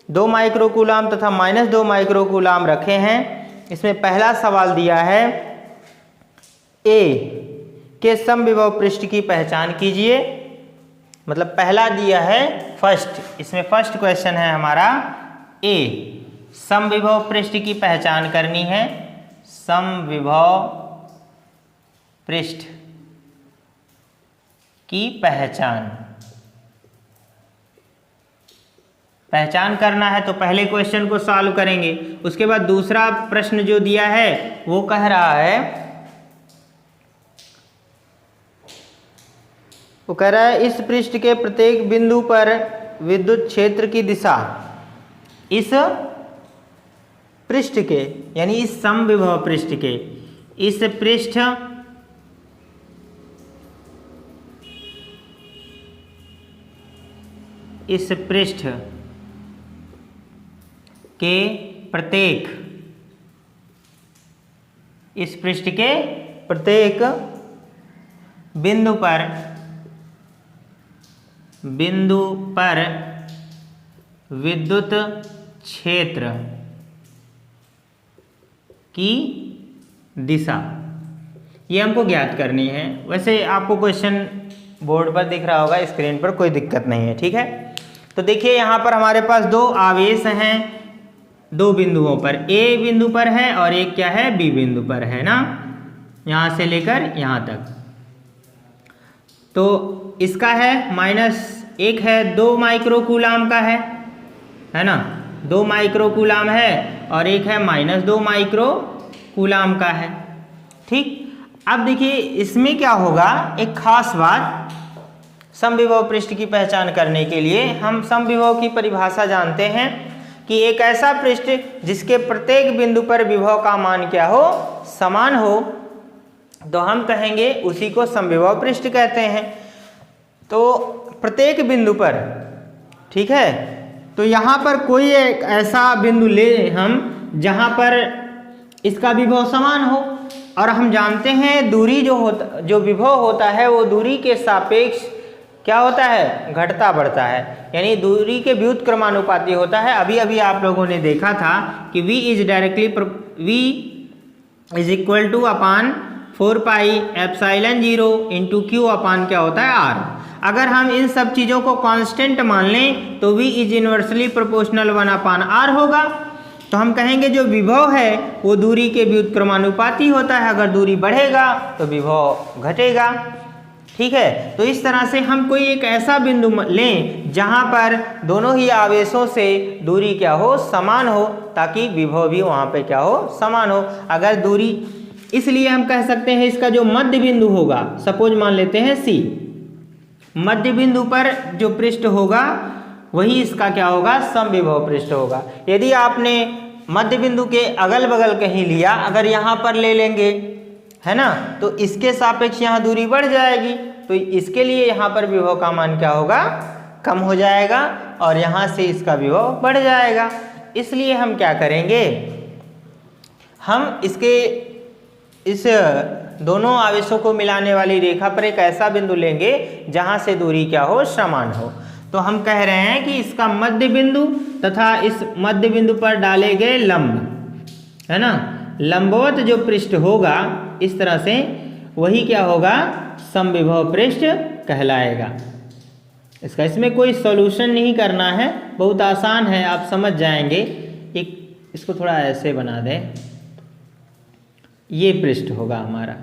2 माइक्रोकूलाम तथा -2 माइक्रोकूलाम रखे हैं। इसमें पहला सवाल दिया है A के समविभव पृष्ठ की पहचान कीजिए, मतलब पहला दिया है फर्स्ट, इसमें फर्स्ट क्वेश्चन है हमारा A, समविभव पृष्ठ की पहचान करनी है, समविभव पृष्ठ की पहचान करना है। तो पहले क्वेश्चन को सॉल्व करेंगे, उसके बाद दूसरा प्रश्न जो दिया है वो कह रहा है, वो कह रहा है इस पृष्ठ के प्रत्येक बिंदु पर विद्युत क्षेत्र की दिशा, इस पृष्ठ के यानी इस समविभव पृष्ठ के, इस पृष्ठ के प्रत्येक, इस पृष्ठ के प्रत्येक बिंदु पर विद्युत क्षेत्र की दिशा, ये हमको ज्ञात करनी है। वैसे आपको क्वेश्चन बोर्ड पर दिख रहा होगा, स्क्रीन पर, कोई दिक्कत नहीं है, ठीक है। तो देखिए यहाँ पर हमारे पास 2 आवेश हैं 2 बिंदुओं पर, A बिंदु पर है और एक क्या है, B बिंदु पर है ना, यहाँ से लेकर यहाँ तक। तो इसका है -1 है, 2 माइक्रोकूलाम का है ना, 2 माइक्रोकूलाम है, और एक है -2 माइक्रोकूलाम का है, ठीक। अब देखिए इसमें क्या होगा, एक खास बात, समविभव पृष्ठ की पहचान करने के लिए हम समविभव की परिभाषा जानते हैं कि एक ऐसा पृष्ठ जिसके प्रत्येक बिंदु पर विभव का मान क्या हो, समान हो, तो हम कहेंगे उसी को समविभव पृष्ठ कहते हैं। तो प्रत्येक बिंदु पर, ठीक है, तो यहाँ पर कोई एक ऐसा बिंदु ले हम जहाँ पर इसका विभव समान हो, और हम जानते हैं दूरी जो विभव होता है वो दूरी के सापेक्ष क्या होता है, घटता बढ़ता है, यानी दूरी के व्युत्क्रमानुपाती होता है। अभी अभी आप लोगों ने देखा था कि v is equal to upon 4 pi epsilon 0 into q upon क्या होता है आर। अगर हम इन सब चीज़ों को कांस्टेंट मान लें तो भी is inversely proportional 1 upon R होगा। तो हम कहेंगे जो विभव है वो दूरी के व्युत्क्रमानुपाती होता है, अगर दूरी बढ़ेगा तो विभव घटेगा। ठीक है, तो इस तरह से हम कोई एक ऐसा बिंदु लें जहां पर दोनों ही आवेशों से दूरी क्या हो, समान हो, ताकि विभव भी वहां पे क्या हो, समान हो। अगर दूरी, इसलिए हम कह सकते हैं इसका जो मध्य बिंदु होगा, सपोज मान लेते हैं सी, मध्य बिंदु पर जो पृष्ठ होगा वही इसका क्या होगा, समविभव पृष्ठ होगा। यदि आपने मध्य बिंदु के अगल बगल कहीं लिया, अगर यहाँ पर ले लेंगे, है ना, तो इसके सापेक्ष यहाँ दूरी बढ़ जाएगी, तो इसके लिए यहाँ पर विभव का मान क्या होगा, कम हो जाएगा, और यहाँ से इसका विभव बढ़ जाएगा। इसलिए हम क्या करेंगे, हम इस दोनों आवेशों को मिलाने वाली रेखा पर एक ऐसा बिंदु लेंगे जहाँ से दूरी क्या हो, समान हो। तो हम कह रहे हैं कि इसका मध्य बिंदु तथा इस मध्य बिंदु पर डाले गए लंब, है ना, लंबवत जो पृष्ठ होगा इस तरह से, वही क्या होगा, समविभव पृष्ठ कहलाएगा। इसमें कोई सॉल्यूशन नहीं करना है, बहुत आसान है, आप समझ जाएंगे। एक इसको थोड़ा ऐसे बना दें, ये पृष्ठ होगा हमारा,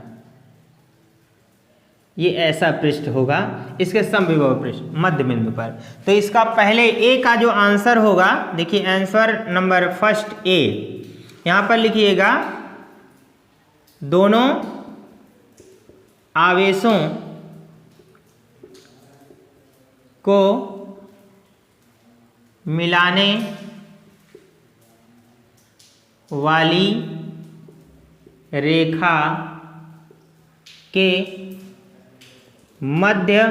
ये ऐसा पृष्ठ होगा, इसके समविभव पृष्ठ मध्य बिंदु पर। तो इसका पहले ए का जो आंसर होगा, देखिए आंसर नंबर फर्स्ट ए, यहाँ पर लिखिएगा दोनों आवेशों को मिलाने वाली रेखा के मध्य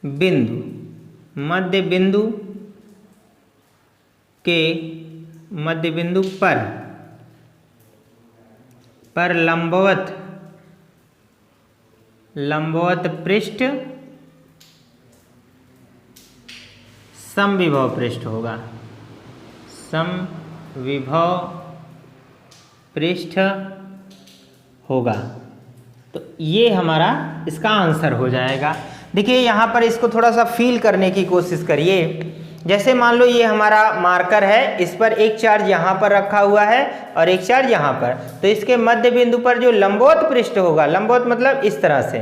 बिंदु के मध्य बिंदु पर लंबवत पृष्ठ समविभव पृष्ठ होगा, समविभव पृष्ठ होगा। तो ये हमारा इसका आंसर हो जाएगा। देखिए यहाँ पर इसको थोड़ा सा फील करने की कोशिश करिए। जैसे मान लो ये हमारा मार्कर है, इस पर एक चार्ज यहाँ पर रखा हुआ है और एक चार्ज यहाँ पर, तो इसके मध्य बिंदु पर जो लंबवत पृष्ठ होगा, लंबवत मतलब इस तरह से,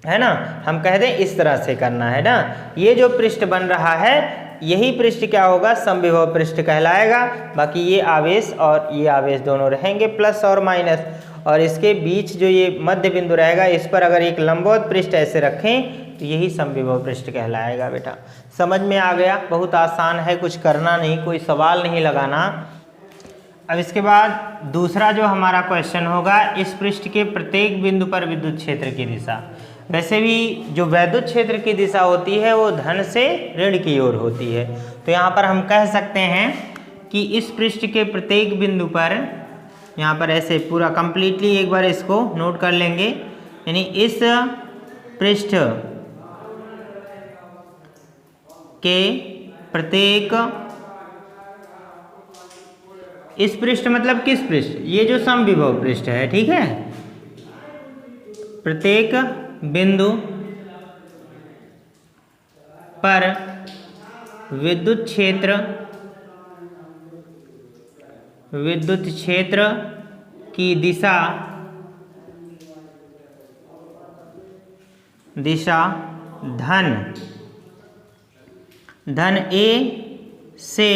है ना, हम कह दें इस तरह से करना है ना, ये जो पृष्ठ बन रहा है यही पृष्ठ क्या होगा, समविभव पृष्ठ कहलाएगा। बाकी ये आवेश और ये आवेश दोनों रहेंगे प्लस और माइनस, और इसके बीच जो ये मध्य बिंदु रहेगा, इस पर अगर एक लंबवत पृष्ठ ऐसे रखें तो यही समविभव पृष्ठ कहलाएगा। बेटा समझ में आ गया, बहुत आसान है, कुछ करना नहीं, कोई सवाल नहीं लगाना। अब इसके बाद दूसरा जो हमारा क्वेश्चन होगा, इस पृष्ठ के प्रत्येक बिंदु पर विद्युत क्षेत्र की दिशा। वैसे भी जो वैद्युत क्षेत्र की दिशा होती है वो धन से ऋण की ओर होती है, तो यहाँ पर हम कह सकते हैं कि इस पृष्ठ के प्रत्येक बिंदु पर, यहाँ पर ऐसे पूरा कंप्लीटली एक बार इसको नोट कर लेंगे, यानी इस पृष्ठ के प्रत्येक, इस पृष्ठ मतलब किस पृष्ठ, ये जो समविभव पृष्ठ है, ठीक है, प्रत्येक बिंदु पर विद्युत क्षेत्र की दिशा धन ए से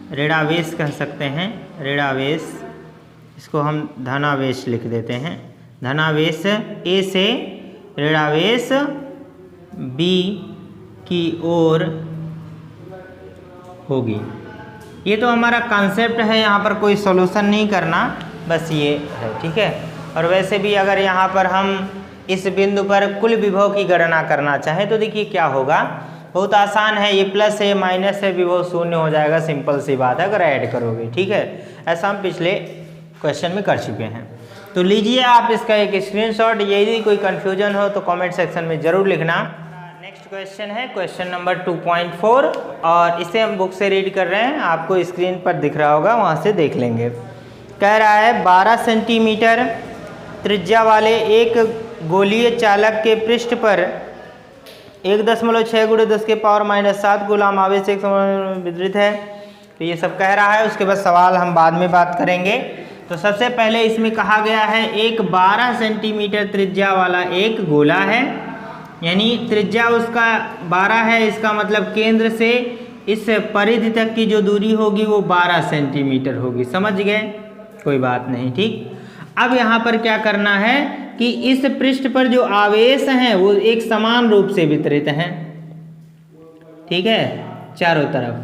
ऋणावेश कह सकते हैं, ऋणावेश, इसको हम धनावेश लिख देते हैं, धनावेश ए से ऋणावेश बी की ओर होगी। ये तो हमारा कॉन्सेप्ट है, यहाँ पर कोई सॉल्यूशन नहीं करना, बस ये है, ठीक है। और वैसे भी अगर यहाँ पर हम इस बिंदु पर कुल विभव की गणना करना चाहें तो देखिए क्या होगा, बहुत आसान है, ये प्लस है माइनस है, विभव शून्य हो जाएगा, सिंपल सी बात है अगर ऐड करोगे, ठीक है। ऐसा हम पिछले क्वेश्चन में कर चुके हैं। तो लीजिए आप इसका एक स्क्रीनशॉट, यदि कोई कन्फ्यूजन हो तो कमेंट सेक्शन में ज़रूर लिखना। नेक्स्ट क्वेश्चन है क्वेश्चन नंबर 2.4 और इसे हम बुक से रीड कर रहे हैं, आपको स्क्रीन पर दिख रहा होगा, वहाँ से देख लेंगे। कह रहा है 12 सेंटीमीटर त्रिज्या वाले एक गोलीय चालक के पृष्ठ पर 1.6 × 10⁻⁷ गुलाम आवेश एक समय वितरित है। तो ये सब कह रहा है, उसके बाद सवाल हम बाद में बात करेंगे। तो सबसे पहले इसमें कहा गया है एक 12 सेंटीमीटर त्रिज्या वाला एक गोला है, यानी त्रिज्या उसका 12 है, इसका मतलब केंद्र से इस परिधि तक की जो दूरी होगी वो 12 सेंटीमीटर होगी। समझ गए, कोई बात नहीं। ठीक, अब यहाँ पर क्या करना है कि इस पृष्ठ पर जो आवेश हैं वो एक समान रूप से वितरित हैं, ठीक है, चारों तरफ,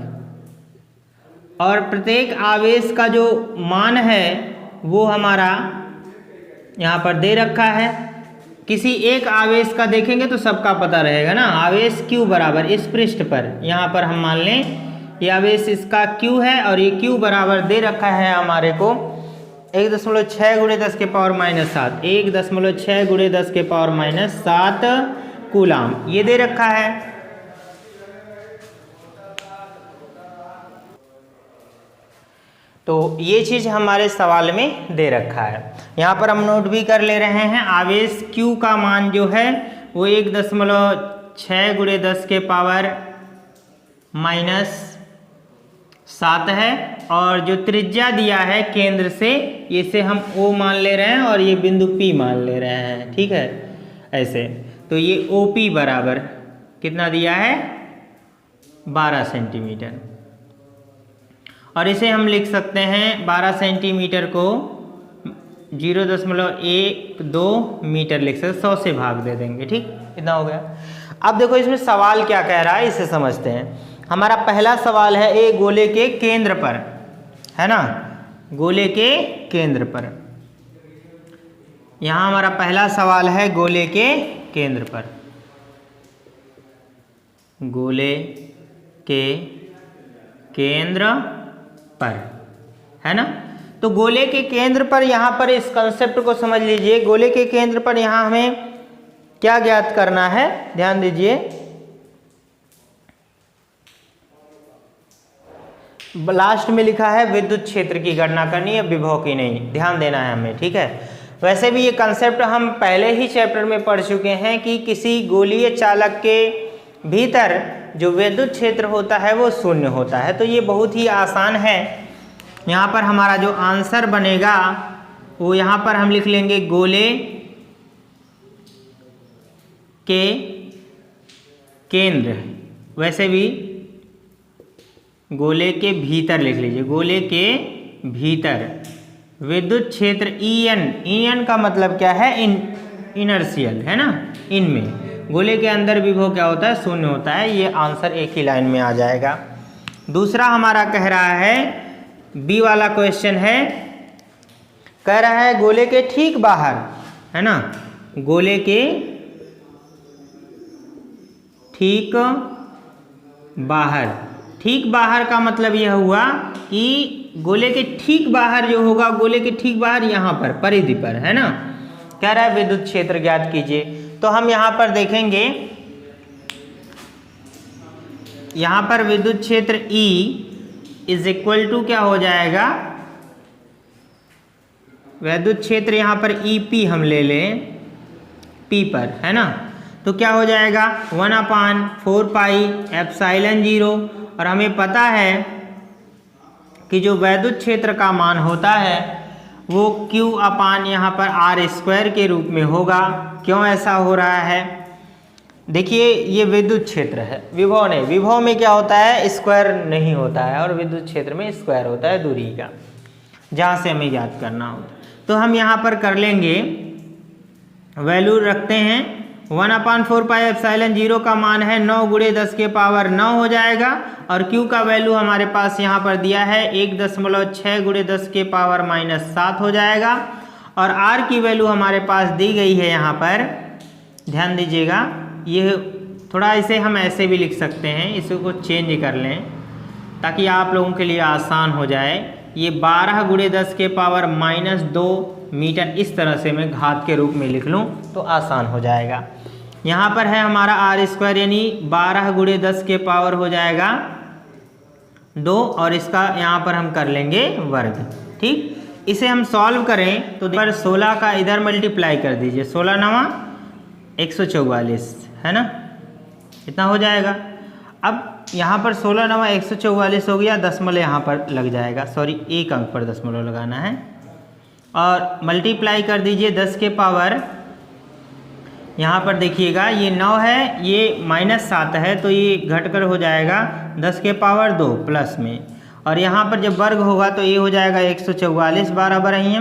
और प्रत्येक आवेश का जो मान है वो हमारा यहाँ पर दे रखा है। किसी एक आवेश का देखेंगे तो सबका पता रहेगा ना। आवेश Q बराबर इस पृष्ठ पर, यहाँ पर हम मान लें ये आवेश इसका Q है और ये Q बराबर दे रखा है हमारे को 1.6 × 10⁻⁷, 1.6 × 10⁻⁷ कूलाम, ये दे रखा है। तो ये चीज़ हमारे सवाल में दे रखा है। यहाँ पर हम नोट भी कर ले रहे हैं, आवेश Q का मान जो है वो 1.6 × 10⁻⁷ है, और जो त्रिज्या दिया है केंद्र से, इसे हम O मान ले रहे हैं और ये बिंदु P मान ले रहे हैं, ठीक है, ऐसे। तो ये OP बराबर कितना दिया है, 12 सेंटीमीटर, और इसे हम लिख सकते हैं 12 सेंटीमीटर को 0.12 मीटर लिख सकते, 100 से भाग दे देंगे, ठीक, इतना हो गया। अब देखो इसमें सवाल क्या कह रहा है, इसे समझते हैं। हमारा पहला सवाल है एक गोले के केंद्र पर, है ना, गोले के केंद्र पर। यहाँ हमारा पहला सवाल है गोले के केंद्र पर, गोले के केंद्र पर, है ना। तो गोले के केंद्र पर, यहाँ पर इस कंसेप्ट को समझ लीजिए। गोले के केंद्र पर यहाँ हमें क्या ज्ञात करना है, ध्यान दीजिए, लास्ट में लिखा है विद्युत क्षेत्र की गणना करनी है, विभव की नहीं, ध्यान देना है हमें, ठीक है। वैसे भी ये कंसेप्ट हम पहले ही चैप्टर में पढ़ चुके हैं कि किसी गोलीय चालक के भीतर जो विद्युत क्षेत्र होता है वो शून्य होता है। तो ये बहुत ही आसान है। यहाँ पर हमारा जो आंसर बनेगा वो यहाँ पर हम लिख लेंगे गोले के केंद्र, वैसे भी गोले के भीतर लिख लीजिए, गोले के भीतर विद्युत क्षेत्र EN का मतलब क्या है, इनर्शियल, है ना, इनमें। गोले के अंदर विभव क्या होता है, शून्य होता है। ये आंसर एक ही लाइन में आ जाएगा। दूसरा हमारा कह रहा है, बी वाला क्वेश्चन है, कह रहा है गोले के ठीक बाहर, है ना, गोले के ठीक बाहर। ठीक बाहर का मतलब यह हुआ कि गोले के ठीक बाहर जो होगा, गोले के ठीक बाहर यहाँ पर परिधि पर, है ना, कह रहा है विद्युत क्षेत्र ज्ञात कीजिए। तो हम यहाँ पर देखेंगे, यहाँ पर विद्युत क्षेत्र E = क्या हो जाएगा, विद्युत क्षेत्र यहाँ पर EP हम ले लें P पर, है ना, तो क्या हो जाएगा 1/4πε0। और हमें पता है कि जो विद्युत क्षेत्र का मान होता है वो Q/ यहाँ पर R² के रूप में होगा। क्यों ऐसा हो रहा है, देखिए ये विद्युत क्षेत्र है, विभव नहीं। विभव में क्या होता है, स्क्वायर नहीं होता है, और विद्युत क्षेत्र में स्क्वायर होता है दूरी का, जहाँ से हमें याद करना होता है। तो हम यहाँ पर कर लेंगे, वैल्यू रखते हैं 1/4πε0 का मान है 9 × 10⁻9 हो जाएगा, और Q का वैल्यू हमारे पास यहाँ पर दिया है 1.6 × 10⁻⁷ हो जाएगा, और R की वैल्यू हमारे पास दी गई है यहाँ पर, ध्यान दीजिएगा। ये थोड़ा इसे हम ऐसे भी लिख सकते हैं, इसको चेंज कर लें ताकि आप लोगों के लिए आसान हो जाए। ये 12 × 10⁻⁻2 मीटर, इस तरह से मैं घात के रूप में लिख लूँ तो आसान हो जाएगा। यहाँ पर है हमारा आर स्क्वायर यानी 12 गुणे 10 के पावर हो जाएगा 2 और इसका यहाँ पर हम कर लेंगे वर्ग। ठीक, इसे हम सॉल्व करें तो पर 16 का इधर मल्टीप्लाई कर दीजिए, 16 नवा 144 है ना, इतना हो जाएगा। अब यहाँ पर 16 नवा 144 हो गया, दशमलव यहाँ पर लग जाएगा, सॉरी एक अंक पर दशमलव लगाना है, और मल्टीप्लाई कर दीजिए 10 के पावर, यहाँ पर देखिएगा ये 9 है, ये -7 है, तो ये घटकर हो जाएगा 10 के पावर 2 प्लस में, और यहाँ पर जब वर्ग होगा तो ये हो जाएगा 144 बराबर ही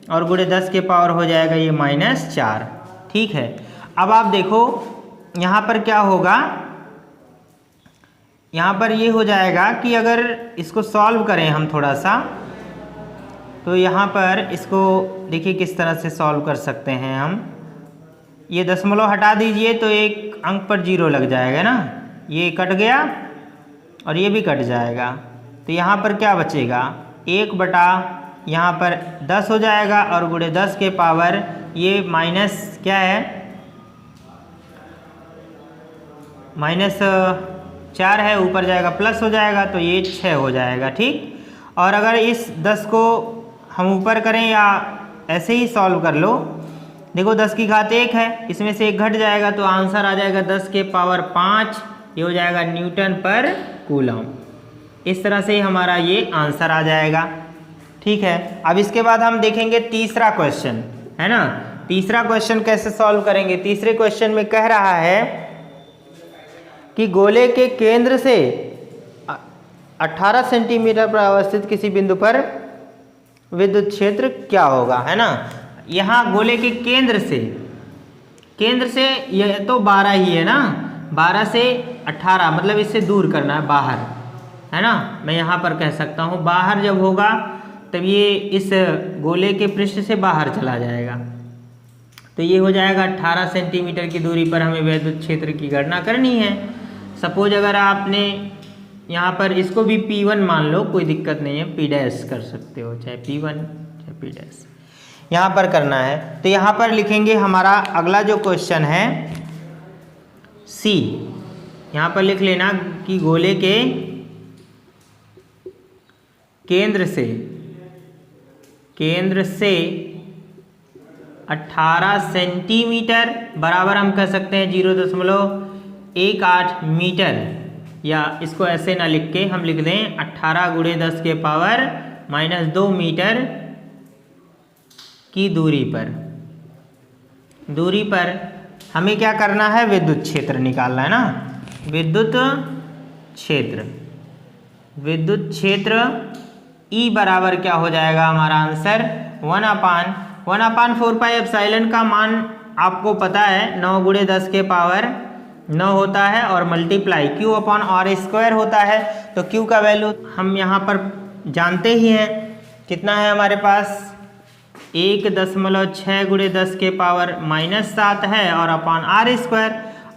और गुणे 10 के पावर हो जाएगा ये -4। ठीक है, अब आप देखो यहाँ पर क्या होगा, यहाँ पर ये हो जाएगा कि अगर इसको सॉल्व करें हम थोड़ा सा, तो यहाँ पर इसको देखिए किस तरह से सॉल्व कर सकते हैं हम। ये दशमलव हटा दीजिए तो एक अंक पर 0 लग जाएगा ना, ये कट गया और ये भी कट जाएगा, तो यहाँ पर क्या बचेगा 1 बटा यहाँ पर 10 हो जाएगा, और गुणे 10 के पावर ये माइनस क्या है -4 है, ऊपर जाएगा प्लस हो जाएगा, तो ये 6 हो जाएगा। ठीक, और अगर इस 10 को हम ऊपर करें या ऐसे ही सॉल्व कर लो, देखो 10 की घात 1 है, इसमें से 1 घट जाएगा तो आंसर आ जाएगा 10 के पावर 5, ये हो जाएगा न्यूटन पर कूलम। इस तरह से हमारा ये आंसर आ जाएगा। ठीक है, अब इसके बाद हम देखेंगे तीसरा क्वेश्चन, है ना। तीसरा क्वेश्चन कैसे सॉल्व करेंगे, तीसरे क्वेश्चन में कह रहा है कि गोले के केंद्र से 18 सेंटीमीटर पर अवस्थित किसी बिंदु पर विद्युत क्षेत्र क्या होगा, है ना। यहाँ गोले के केंद्र से यह तो 12 ही है ना, 12 से 18 मतलब इससे दूर करना है बाहर, है ना। मैं यहाँ पर कह सकता हूँ बाहर जब होगा तब ये इस गोले के पृष्ठ से बाहर चला जाएगा, तो ये हो जाएगा 18 सेंटीमीटर की दूरी पर हमें विद्युत क्षेत्र की गणना करनी है। सपोज अगर आपने यहाँ पर इसको भी P1 मान लो, कोई दिक्कत नहीं है, P' कर सकते हो, चाहे P1 चाहे P', यहाँ पर करना है। तो यहाँ पर लिखेंगे हमारा अगला जो क्वेश्चन है C, यहाँ पर लिख लेना कि गोले के केंद्र से 18 सेंटीमीटर बराबर हम कह सकते हैं 0.18 मीटर, या इसको ऐसे ना लिख के हम लिख दें 18 गुणे 10 के पावर -2 मीटर की दूरी पर हमें क्या करना है, विद्युत क्षेत्र निकालना है ना। विद्युत क्षेत्र E बराबर क्या हो जाएगा हमारा आंसर 1/4 पाई एप्सिलॉन का मान आपको पता है 9 गुणे 10 के पावर 9 होता है, और मल्टीप्लाई Q/r² होता है। तो Q का वैल्यू हम यहाँ पर जानते ही हैं, कितना है हमारे पास 1.6 गुणे 10 के पावर -7 है, और r²,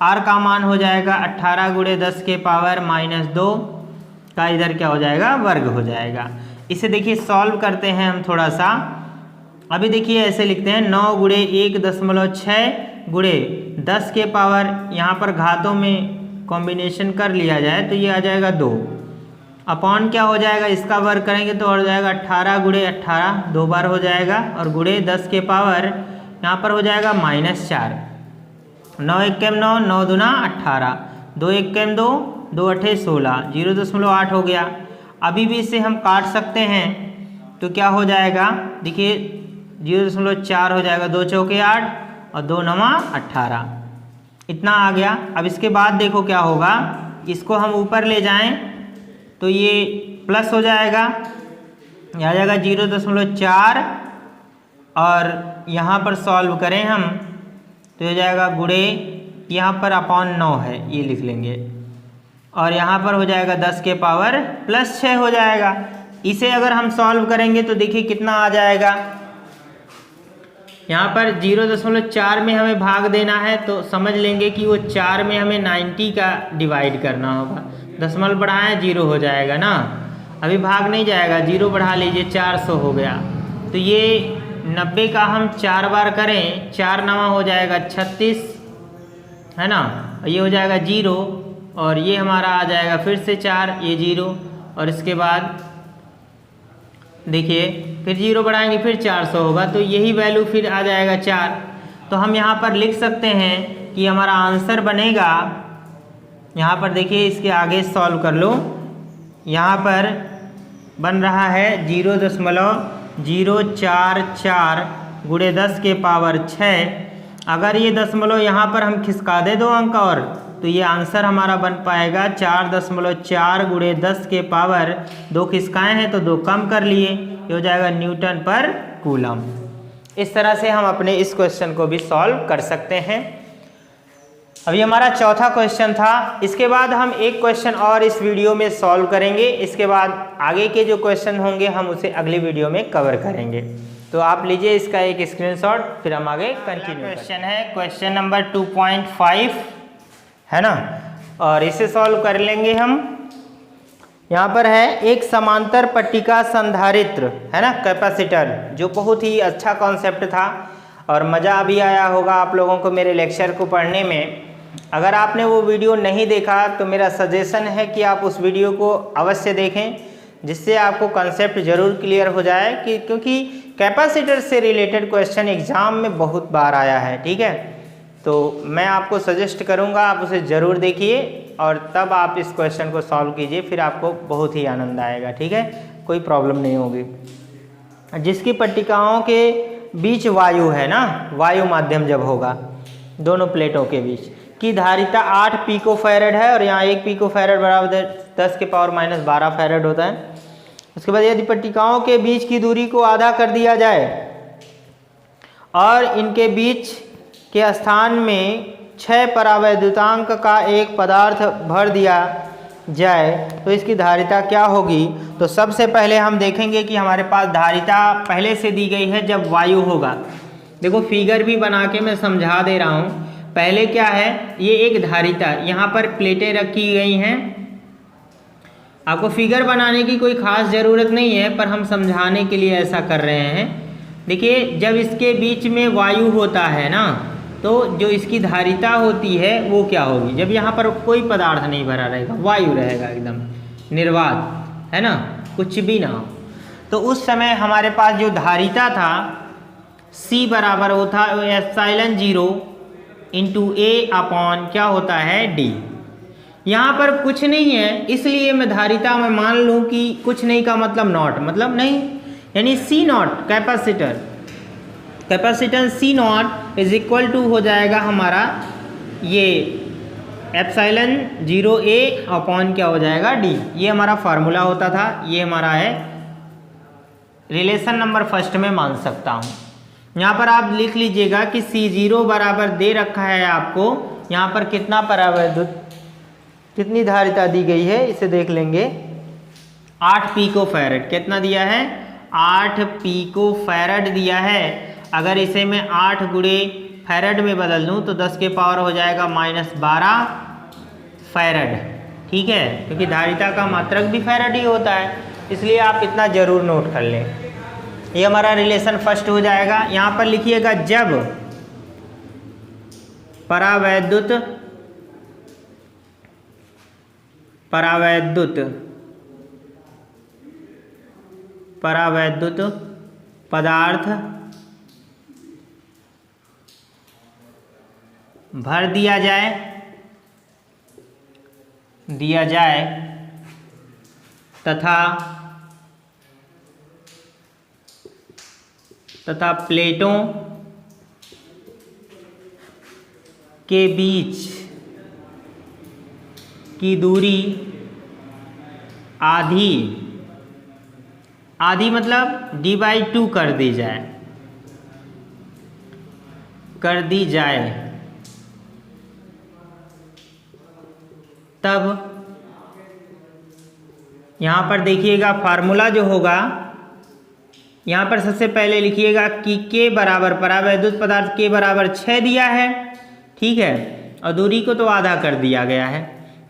r का मान हो जाएगा 18 गुणे 10 के पावर -2 का इधर क्या हो जाएगा, वर्ग हो जाएगा। इसे देखिए सॉल्व करते हैं हम थोड़ा सा। अभी देखिए ऐसे लिखते हैं 9 गुणे 1.6 गुणे 10 के पावर, यहाँ पर घातों में कॉम्बिनेशन कर लिया जाए तो ये आ जाएगा 2, अपॉन क्या हो जाएगा, इसका वर्ग करेंगे तो हो जाएगा 18 गुणे 18, 2 बार हो जाएगा, और गुणे 10 के पावर यहाँ पर हो जाएगा -4, 9 1 9, 9 दूना 18, 2 1 2, 2 8 16, 0.8 हो गया। अभी भी इसे हम काट सकते हैं तो क्या हो जाएगा, देखिए 0.4 हो जाएगा, 2 चौके 8 और 2 नवा 18, इतना आ गया। अब इसके बाद देखो क्या होगा, इसको हम ऊपर ले जाएं तो ये प्लस हो जाएगा, आ जाएगा 0.4, और यहाँ पर सॉल्व करें हम तो हो जाएगा गुणे, यहाँ पर अपॉन 9 है ये लिख लेंगे, और यहाँ पर हो जाएगा 10 के पावर +6 हो जाएगा। इसे अगर हम सॉल्व करेंगे तो देखिए कितना आ जाएगा, यहाँ पर 0.4 में हमें भाग देना है, तो समझ लेंगे कि वो 4 में हमें 90 का डिवाइड करना होगा, दशमलव बढ़ाएं 0 हो जाएगा ना, अभी भाग नहीं जाएगा, 0 बढ़ा लीजिए 400 हो गया। तो ये 90 का हम 4 बार करें, 4 नवा हो जाएगा 36, है ना, ये हो जाएगा 0 और ये हमारा आ जाएगा फिर से 4, ये 0 और इसके बाद देखिए फिर 0 बढ़ाएंगे फिर 400 होगा, तो यही वैल्यू फिर आ जाएगा 4। तो हम यहाँ पर लिख सकते हैं कि हमारा आंसर बनेगा, यहाँ पर देखिए इसके आगे सॉल्व कर लो, यहाँ पर बन रहा है 0.044 गुणे 10 के पावर 6। अगर ये दशमलव यहाँ पर हम खिसका दे 2 अंक और, तो ये आंसर हमारा बन पाएगा 4.4 गुणे 10 के पावर 2 खिसकाए हैं तो 2 कम कर लिए, ये हो जाएगा न्यूटन पर कूलम। इस तरह से हम अपने इस क्वेश्चन को भी सॉल्व कर सकते हैं। अभी हमारा चौथा क्वेश्चन था, इसके बाद हम एक क्वेश्चन और इस वीडियो में सॉल्व करेंगे, इसके बाद आगे के जो क्वेश्चन होंगे हम उसे अगली वीडियो में कवर करेंगे। तो आप लीजिए इसका एक स्क्रीनशॉट, फिर हम आगे कंटिन्यू। क्वेश्चन है क्वेश्चन नंबर 2.5 है ना, और इसे सॉल्व कर लेंगे हम। यहाँ पर है एक समांतर पट्टिका संधारित्र है ना, कैपेसिटर, जो बहुत ही अच्छा कॉन्सेप्ट था और मज़ा भी आया होगा आप लोगों को मेरे लेक्चर को पढ़ने में। अगर आपने वो वीडियो नहीं देखा तो मेरा सजेशन है कि आप उस वीडियो को अवश्य देखें, जिससे आपको कंसेप्ट ज़रूर क्लियर हो जाए कि क्योंकि कैपेसिटर से रिलेटेड क्वेश्चन एग्ज़ाम में बहुत बार आया है। ठीक है, तो मैं आपको सजेस्ट करूँगा आप उसे ज़रूर देखिए और तब आप इस क्वेश्चन को सॉल्व कीजिए, फिर आपको बहुत ही आनंद आएगा। ठीक है, कोई प्रॉब्लम नहीं होगी। जिसकी पट्टिकाओं के बीच वायु है ना, वायु माध्यम जब होगा दोनों प्लेटों के बीच की धारिता 8 पिकोफैरड है और यहाँ 1 पिकोफैरड बराबर 10 के पावर -12 फैरड होता है। उसके बाद यदि पट्टिकाओं के बीच की दूरी को आधा कर दिया जाए और इनके बीच के स्थान में 6 परावैद्युतांक का एक पदार्थ भर दिया जाए तो इसकी धारिता क्या होगी। तो सबसे पहले हम देखेंगे कि हमारे पास धारिता पहले से दी गई है जब वायु होगा। देखो फिगर भी बना के मैं समझा दे रहा हूँ। पहले क्या है, ये एक धारिता, यहाँ पर प्लेटें रखी गई हैं। आपको फिगर बनाने की कोई खास ज़रूरत नहीं है, पर हम समझाने के लिए ऐसा कर रहे हैं। देखिए जब इसके बीच में वायु होता है ना, तो जो इसकी धारिता होती है वो क्या होगी, जब यहाँ पर कोई पदार्थ नहीं भरा रहेगा, वायु रहेगा एकदम निर्वात है ना, कुछ भी ना हो, तो उस समय हमारे पास जो धारिता था C बराबर होता है एप्सिलॉन 0 इंटू A अपॉन क्या होता है D। यहाँ पर कुछ नहीं है, इसलिए मैं धारिता में मान लूँ कि कुछ नहीं का मतलब नॉट, मतलब नहीं, यानी C naught capacitor, capacitance C naught is equal to हो जाएगा हमारा ये एप्सिलॉन 0A अपॉन क्या हो जाएगा D। ये हमारा फार्मूला होता था, ये हमारा है रिलेशन नंबर फर्स्ट में मान सकता हूँ। यहाँ पर आप लिख लीजिएगा कि C0 बराबर दे रखा है आपको, यहाँ पर कितना परावैद्युत, कितनी धारिता दी गई है इसे देख लेंगे, 8 पिकोफैरड। कितना दिया है, 8 पिकोफैरड दिया है। अगर इसे मैं 8 गुणे फैरड में बदल दूँ तो 10 के पावर हो जाएगा -12 फैरड। ठीक है, क्योंकि धारिता का मात्रक भी फैरड ही होता है, इसलिए आप इतना ज़रूर नोट कर लें। ये हमारा रिलेशन फर्स्ट हो जाएगा। यहाँ पर लिखिएगा जब परावैद्युत पदार्थ भर दिया जाए तथा प्लेटों के बीच की दूरी आधी मतलब d/2 कर दी जाए तब यहाँ पर देखिएगा फार्मूला जो होगा, यहाँ पर सबसे पहले लिखिएगा कि K बराबर परावैद्युत पदार्थ K बराबर 6 दिया है। ठीक है, और दूरी को तो आधा कर दिया गया है।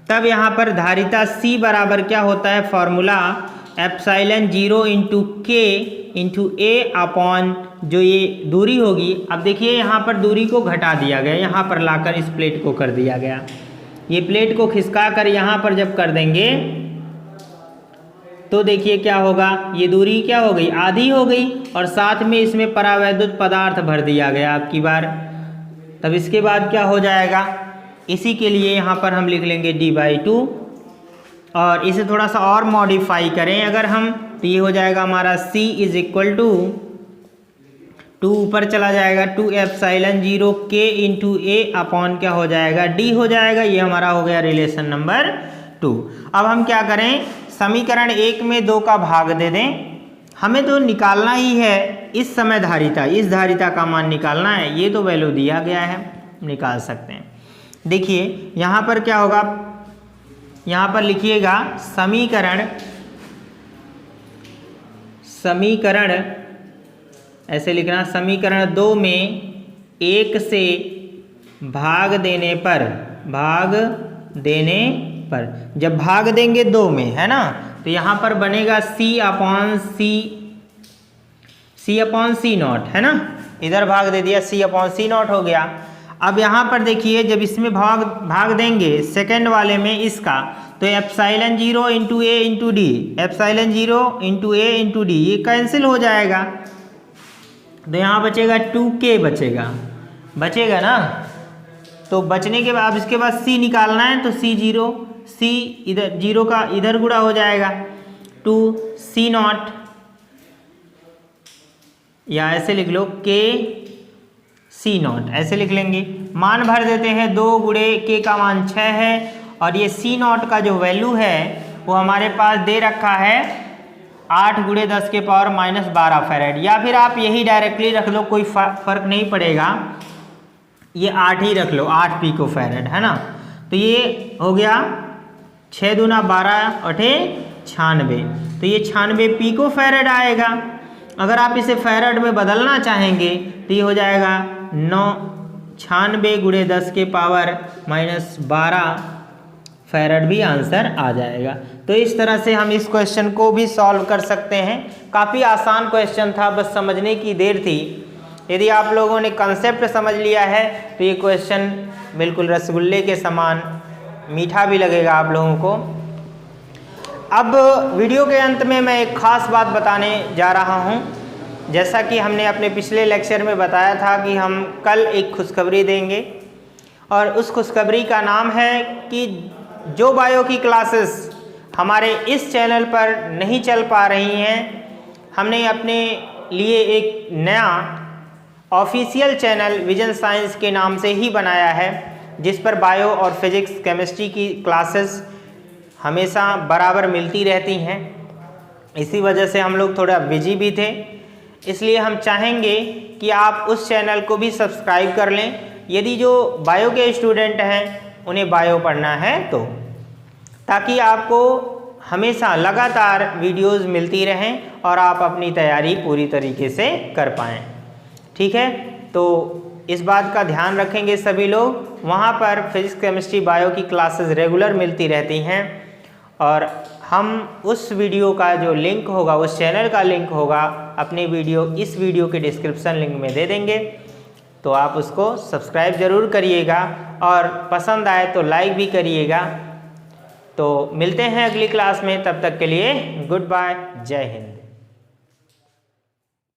तब यहाँ पर धारिता C बराबर क्या होता है, formula epsilon 0 into K into A upon जो ये दूरी होगी, अब देखिए यहाँ पर दूरी को घटा दिया गया, यहाँ पर लाकर इस प्लेट को कर दिया गया। ये प्लेट को खिसका कर यहाँ पर जब कर देंगे तो देखिए क्या होगा, ये दूरी क्या हो गई, आधी हो गई, और साथ में इसमें परावैद्युत पदार्थ भर दिया गया आपकी बार। तब इसके बाद क्या हो जाएगा, इसी के लिए यहाँ पर हम लिख लेंगे d/2, और इसे थोड़ा सा और मॉडिफाई करें अगर हम, तो ये हो जाएगा हमारा c = 2 ऊपर चला जाएगा 2ε0 k × a अपॉन क्या हो जाएगा, d हो जाएगा। ये हमारा हो गया रिलेशन नंबर 2। अब हम क्या करें, समीकरण 1 में 2 का भाग दे दें। हमें तो निकालना ही है इस समय धारिता, इस धारिता का मान निकालना है, ये तो वैल्यू दिया गया है, निकाल सकते हैं। देखिए यहाँ पर क्या होगा, यहाँ पर लिखिएगा समीकरण ऐसे लिखना, समीकरण 2 में 1 से भाग देने पर जब भाग देंगे 2 में, है ना, तो यहाँ पर बनेगा C/C0, है ना, इधर भाग दे दिया, C/C0 हो गया। अब यहाँ पर देखिए जब इसमें भाग देंगे सेकंड वाले में इसका, तो ε0 × a × d, ε0 × a × d ये कैंसिल हो जाएगा, तो यहाँ बचेगा 2k बचेगा ना। तो बचने के बाद इसके बाद c निकालना है, तो C इधर 0 का इधर गुणा हो जाएगा 2C0, या ऐसे लिख लो kC0, ऐसे लिख लेंगे। मान भर देते हैं, 2 × k का मान 6 है, और ये C0 का जो वैल्यू है वो हमारे पास दे रखा है 8 × 10⁻12 फैरेड, या फिर आप यही डायरेक्टली रख लो, कोई फर्क नहीं पड़ेगा, ये 8 ही रख लो, 8 पिको फैरेड, है ना। तो ये हो गया 6 × 2 = 12, 8 96, तो ये 96 पिको फैरेड आएगा। अगर आप इसे फैरेड में बदलना चाहेंगे तो ये हो जाएगा 96 × 10⁻12 फैरेड भी आंसर आ जाएगा। तो इस तरह से हम इस क्वेश्चन को भी सॉल्व कर सकते हैं। काफ़ी आसान क्वेश्चन था, बस समझने की देर थी। यदि आप लोगों ने कंसेप्ट समझ लिया है तो ये क्वेश्चन बिल्कुल रसगुल्ले के समान मीठा भी लगेगा आप लोगों को। अब वीडियो के अंत में मैं एक ख़ास बात बताने जा रहा हूँ। जैसा कि हमने अपने पिछले लेक्चर में बताया था कि हम कल एक खुशखबरी देंगे, और उस खुशखबरी का नाम है कि जो बायो की क्लासेस हमारे इस चैनल पर नहीं चल पा रही हैं, हमने अपने लिए एक नया ऑफिशियल चैनल विजन साइंस के नाम से ही बनाया है, जिस पर बायो और फिजिक्स केमिस्ट्री की क्लासेस हमेशा बराबर मिलती रहती हैं। इसी वजह से हम लोग थोड़ा बिजी भी थे, इसलिए हम चाहेंगे कि आप उस चैनल को भी सब्सक्राइब कर लें, यदि जो बायो के स्टूडेंट हैं उन्हें बायो पढ़ना है तो, ताकि आपको हमेशा लगातार वीडियोस मिलती रहें और आप अपनी तैयारी पूरी तरीके से कर पाएँ। ठीक है, तो इस बात का ध्यान रखेंगे सभी लोग। वहाँ पर फिजिक्स केमिस्ट्री बायो की क्लासेस रेगुलर मिलती रहती हैं, और हम उस वीडियो का जो लिंक होगा, उस चैनल का लिंक होगा, अपने इस वीडियो के डिस्क्रिप्शन लिंक में दे देंगे, तो आप उसको सब्सक्राइब ज़रूर करिएगा, और पसंद आए तो लाइक भी करिएगा। तो मिलते हैं अगली क्लास में, तब तक के लिए गुड बाय, जय हिंद।